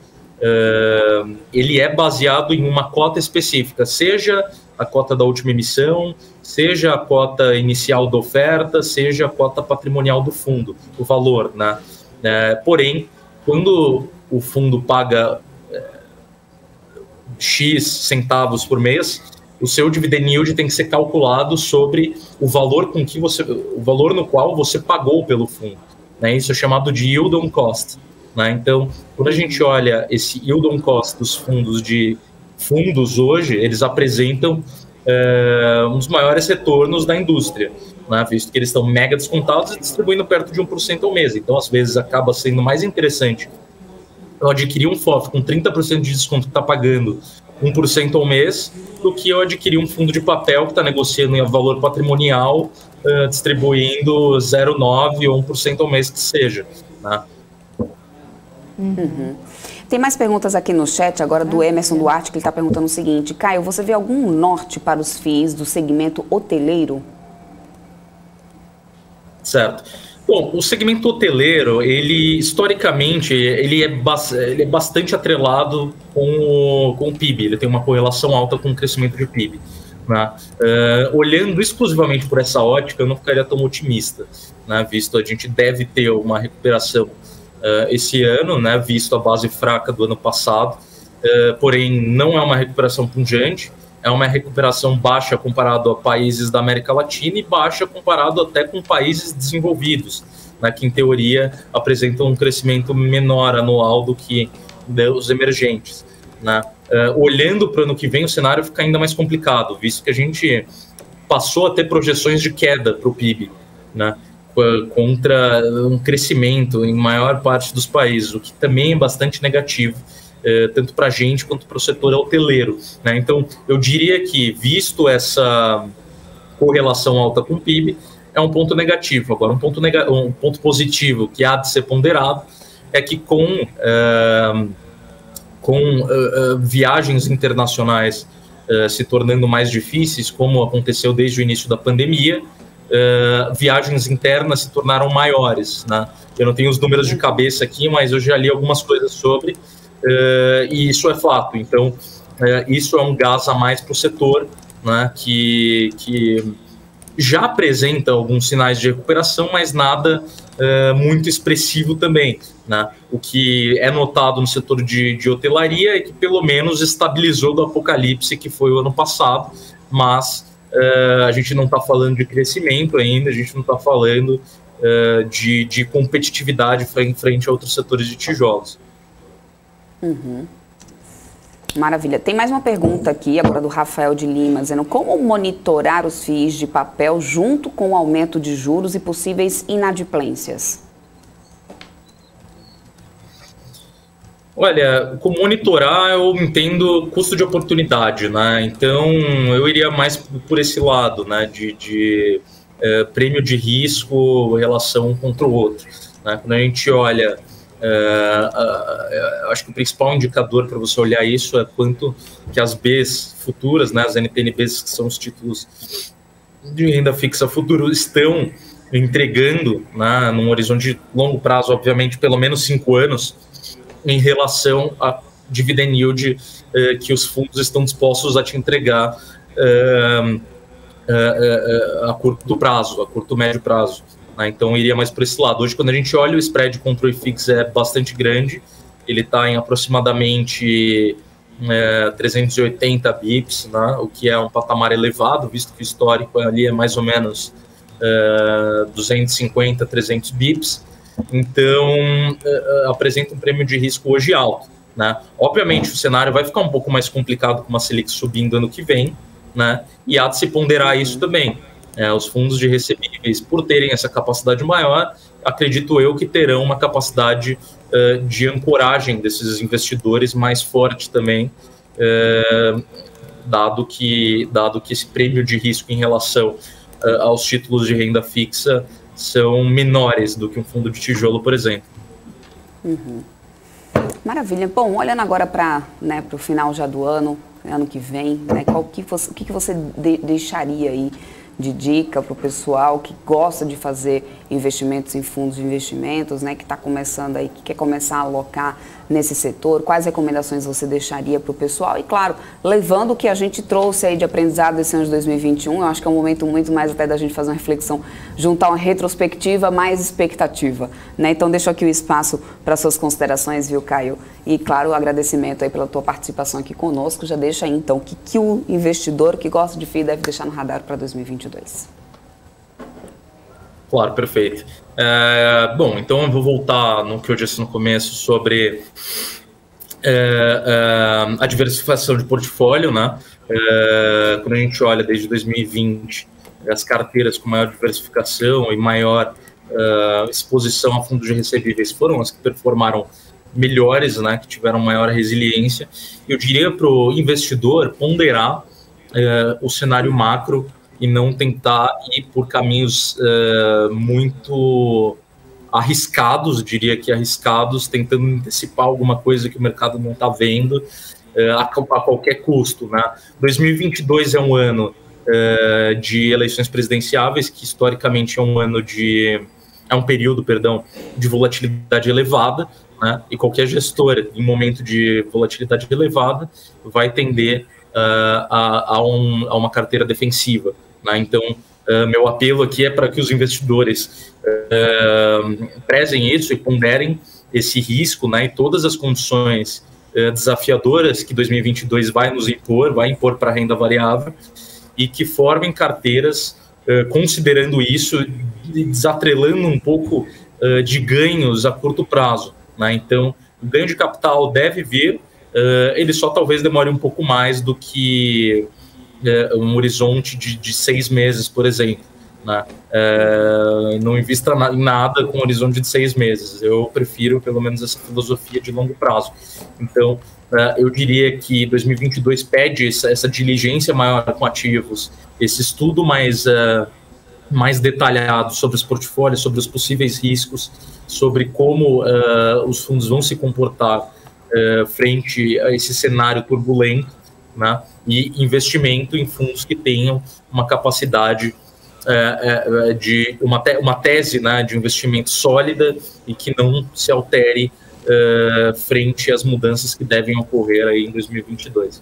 ele é baseado em uma cota específica, seja a cota da última emissão, seja a cota inicial da oferta, seja a cota patrimonial do fundo, o valor, né? Porém, quando o fundo paga X centavos por mês, o seu dividend yield tem que ser calculado sobre o valor no qual você pagou pelo fundo, né? Isso é chamado de yield on cost, né? Então, quando a gente olha esse yield on cost dos fundos hoje, eles apresentam um dos maiores retornos da indústria, né? Visto que eles estão mega descontados e distribuindo perto de 1% ao mês. Então, às vezes, acaba sendo mais interessante eu adquirir um FOF com 30% de desconto que está pagando 1% ao mês, do que eu adquirir um fundo de papel que está negociando em valor patrimonial, distribuindo 0,9% ou 1% ao mês que seja, né? Uhum. Tem mais perguntas aqui no chat, agora do Emerson Duarte, que ele está perguntando o seguinte: Caio, você vê algum norte para os FIIs do segmento hoteleiro? Certo. Bom, o segmento hoteleiro, ele historicamente, ele é bastante atrelado com o PIB, ele tem uma correlação alta com o crescimento de PIB, né? Olhando exclusivamente por essa ótica, eu não ficaria tão otimista, né? Visto a gente deve ter uma recuperação esse ano, né? Visto a base fraca do ano passado, porém não é uma recuperação pungente, é uma recuperação baixa comparado a países da América Latina e baixa comparado até com países desenvolvidos, né, que em teoria apresentam um crescimento menor anual do que os emergentes, né? Olhando para o ano que vem, o cenário fica ainda mais complicado, visto que a gente passou a ter projeções de queda para o PIB, né, contra um crescimento em maior parte dos países, o que também é bastante negativo, tanto para a gente quanto para o setor hoteleiro, né? Então, eu diria que, visto essa correlação alta com o PIB, é um ponto negativo. Agora, um ponto positivo que há de ser ponderado é que com viagens internacionais se tornando mais difíceis, como aconteceu desde o início da pandemia, viagens internas se tornaram maiores, né? Eu não tenho os números de cabeça aqui, mas eu já li algumas coisas sobre, e isso é fato. Então, isso é um gás a mais para o setor, né, que já apresenta alguns sinais de recuperação, mas nada muito expressivo também, né? O que é notado no setor de hotelaria é que pelo menos estabilizou do apocalipse que foi o ano passado, mas a gente não está falando de crescimento ainda, a gente não está falando de competitividade frente a outros setores de tijolos. Uhum. Maravilha. Tem mais uma pergunta aqui, agora do Rafael de Lima, dizendo: como monitorar os FIIs de papel junto com o aumento de juros e possíveis inadimplências? Olha, com monitorar eu entendo custo de oportunidade, né? Então eu iria mais por esse lado, né? De prêmio de risco, relação um contra o outro, né? Quando a gente olha, acho que o principal indicador para você olhar isso é quanto que as Bs futuras, né, as NTNBs, que são os títulos de renda fixa futuro, estão entregando, né, num horizonte de longo prazo, obviamente, pelo menos 5 anos, em relação a dividend yield que os fundos estão dispostos a te entregar a curto prazo, a curto médio prazo. Então, iria mais por esse lado. Hoje, quando a gente olha, o spread contra o IFIX é bastante grande. Ele está em aproximadamente 380 bips, né? O que é um patamar elevado, visto que o histórico ali é mais ou menos 250, 300 bips. Então, apresenta um prêmio de risco hoje alto, né? Obviamente, o cenário vai ficar um pouco mais complicado com uma Selic subindo ano que vem, né? E há de se ponderar isso também. Os fundos de recebíveis, por terem essa capacidade maior, acredito eu que terão uma capacidade de ancoragem desses investidores mais forte também, dado que esse prêmio de risco em relação aos títulos de renda fixa são menores do que um fundo de tijolo, por exemplo. Uhum. Maravilha. Bom, olhando agora para o final já do ano que vem, né, o que você deixaria aí de dica para o pessoal que gosta de fazer investimentos em fundos de investimentos, né, que está começando aí, que quer começar a alocar nesse setor? Quais recomendações você deixaria para o pessoal? E claro, levando o que a gente trouxe aí de aprendizado desse ano de 2021, eu acho que é um momento muito mais até da gente fazer uma reflexão, juntar uma retrospectiva mais expectativa, né? Então deixo aqui o espaço para suas considerações, viu, Caio? E claro, o agradecimento aí pela tua participação aqui conosco. Já deixa aí então o que o investidor que gosta de FII deve deixar no radar para 2022. Claro, perfeito. Bom, então eu vou voltar no que eu disse no começo sobre a diversificação de portfólio, né? Quando a gente olha desde 2020, as carteiras com maior diversificação e maior exposição a fundos de recebíveis foram as que performaram melhores, né? Que tiveram maior resiliência. Eu diria para o investidor ponderar o cenário macro e não tentar ir por caminhos muito arriscados, diria que arriscados, tentando antecipar alguma coisa que o mercado não está vendo a qualquer custo, né? 2022 é um ano de eleições presidenciáveis, que historicamente é um período, de volatilidade elevada, né? E qualquer gestor em momento de volatilidade elevada vai tender a uma carteira defensiva, né? Então, meu apelo aqui é para que os investidores prezem isso e ponderem esse risco, né? E todas as condições desafiadoras que 2022 vai impor para a renda variável, e que formem carteiras considerando isso e desatrelando um pouco de ganhos a curto prazo, né? Então, o ganho de capital deve vir, ele só talvez demore um pouco mais do que um horizonte de 6 meses, por exemplo, né? Não invista em nada com um horizonte de 6 meses. Eu prefiro, pelo menos, essa filosofia de longo prazo. Então, eu diria que 2022 pede essa diligência maior com ativos, esse estudo mais detalhado sobre os portfólios, sobre os possíveis riscos, sobre como os fundos vão se comportar frente a esse cenário turbulento, né? E investimento em fundos que tenham uma capacidade de uma tese, né, de investimento sólida e que não se altere frente às mudanças que devem ocorrer aí em 2022.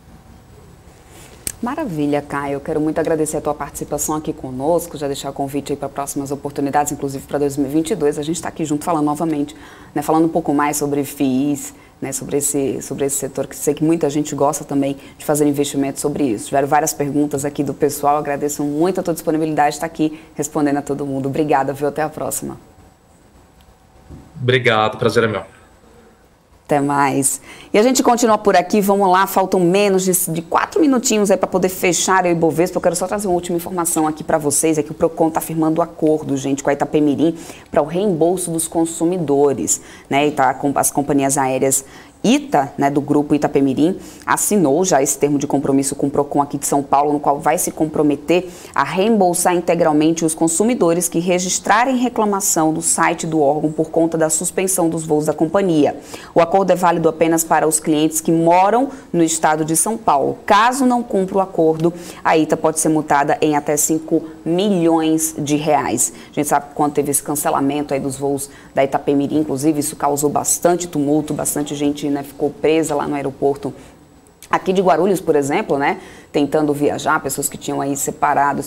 Maravilha, Caio. Eu quero muito agradecer a tua participação aqui conosco, já deixar o convite aí para próximas oportunidades, inclusive para 2022. A gente está aqui junto falando novamente, né, falando um pouco mais sobre FIIs, né, sobre esse setor, que sei que muita gente gosta também de fazer investimento sobre isso. Tiveram várias perguntas aqui do pessoal, agradeço muito a tua disponibilidade de estar aqui respondendo a todo mundo. Obrigada, viu? Até a próxima. Obrigado, prazer é meu. Até mais. E a gente continua por aqui, vamos lá, faltam menos de 4 minutinhos aí para poder fechar o Ibovespa. Eu quero só trazer uma última informação aqui para vocês, é que o Procon está firmando acordo, gente, com a Itapemirim para o reembolso dos consumidores, né? E tá com as companhias aéreas ITA, né, do grupo Itapemirim, assinou já esse termo de compromisso com o Procon aqui de São Paulo, no qual vai se comprometer a reembolsar integralmente os consumidores que registrarem reclamação no site do órgão por conta da suspensão dos voos da companhia. O acordo é válido apenas para os clientes que moram no estado de São Paulo. Caso não cumpra o acordo, a ITA pode ser multada em até 5 milhões de reais. A gente sabe que quando teve esse cancelamento aí dos voos da Itapemirim, inclusive, isso causou bastante tumulto, bastante gente, né, ficou presa lá no aeroporto aqui de Guarulhos, por exemplo, né, tentando viajar, pessoas que tinham aí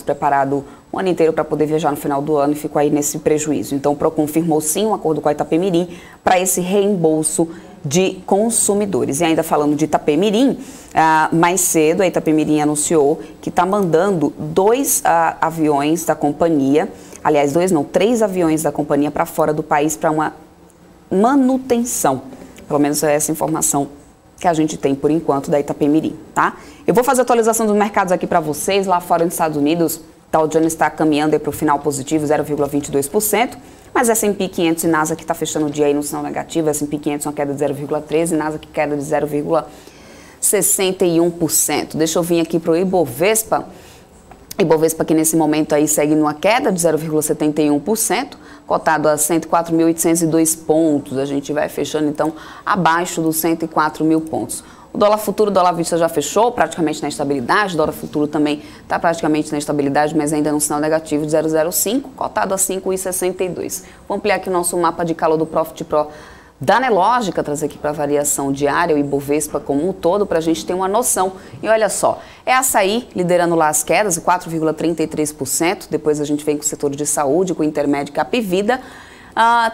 preparado o ano inteiro para poder viajar no final do ano e ficou aí nesse prejuízo. Então o Procon firmou sim um acordo com a Itapemirim para esse reembolso de consumidores. E ainda falando de Itapemirim, mais cedo a Itapemirim anunciou que está mandando 2 aviões da companhia, aliás, 3 aviões da companhia para fora do país para uma manutenção. Pelo menos é essa informação que a gente tem por enquanto da Itapemirim, tá? Eu vou fazer a atualização dos mercados aqui para vocês. Lá fora nos Estados Unidos, Dow Jones está caminhando para o final positivo, 0,22%, mas S&P 500 e Nasdaq está fechando o dia aí no sinal negativo. S&P 500 uma queda de 0,13%, Nasdaq queda de 0,61%. Deixa eu vir aqui para o Ibovespa. Ibovespa que nesse momento aí segue numa queda de 0,71%, cotado a 104.802 pontos. A gente vai fechando então abaixo dos 104 mil pontos. O dólar futuro, o dólar à vista já fechou praticamente na estabilidade, o dólar futuro também está praticamente na estabilidade, mas ainda num sinal negativo de 0,05, cotado a 5,62. Vou ampliar aqui o nosso mapa de calor do Profit Pro da Nelogica, trazer aqui para a variação diária, o Ibovespa como um todo, para a gente ter uma noção. E olha só, é Açaí liderando lá as quedas, 4,33%, depois a gente vem com o setor de saúde, com o Intermédio e Capivida.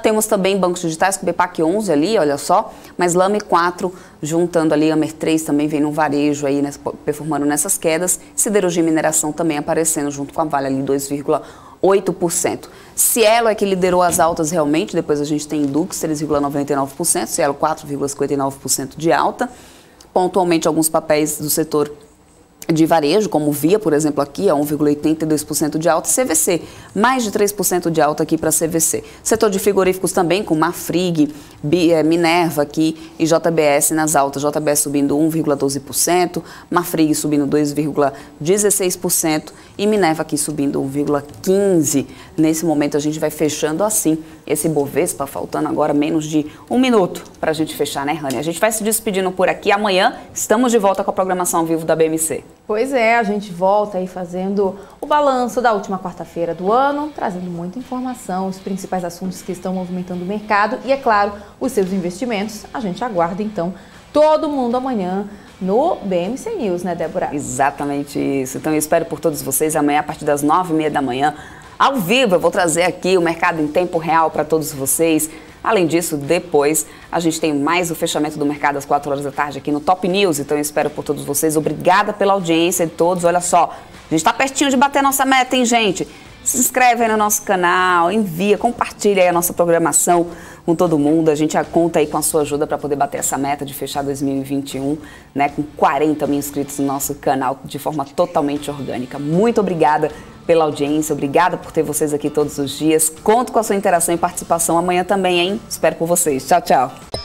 Temos também bancos digitais com o BPAC 11 ali, olha só, mas Lame 4, juntando ali, Amer 3 também vem no varejo aí, performando nessas quedas, Siderurgia e Mineração também aparecendo junto com a Vale ali, 2,8%. Cielo é que liderou as altas realmente, depois a gente tem Dux, 3,99%, Cielo 4,59% de alta. Pontualmente alguns papéis do setor de varejo, como Via, por exemplo, aqui, 1,82% de alta, CVC, mais de 3% de alta aqui para CVC. Setor de frigoríficos também, com Marfrig, Minerva aqui e JBS nas altas. JBS subindo 1,12%, Marfrig subindo 2,16% e Minerva aqui subindo 1,15%. Nesse momento a gente vai fechando assim esse Bovespa, faltando agora menos de um minuto para a gente fechar, né, Rani? A gente vai se despedindo por aqui. Amanhã estamos de volta com a programação ao vivo da BMC. Pois é, a gente volta aí fazendo o balanço da última quarta-feira do ano, trazendo muita informação, os principais assuntos que estão movimentando o mercado e, é claro, os seus investimentos. A gente aguarda, então, todo mundo amanhã no BMC News, né, Débora? Exatamente isso. Então, eu espero por todos vocês amanhã, a partir das 9h30 da manhã, ao vivo. Eu vou trazer aqui o mercado em tempo real para todos vocês. Além disso, depois a gente tem mais o fechamento do mercado às 4 horas da tarde aqui no Top News. Então eu espero por todos vocês. Obrigada pela audiência de todos. Olha só, a gente está pertinho de bater nossa meta, hein, gente? Se inscreve aí no nosso canal, envia, compartilha aí a nossa programação com todo mundo. A gente conta aí com a sua ajuda para poder bater essa meta de fechar 2021, né, com 40 mil inscritos no nosso canal de forma totalmente orgânica. Muito obrigada pela audiência, obrigada por ter vocês aqui todos os dias. Conto com a sua interação e participação amanhã também, hein? Espero por vocês. Tchau, tchau.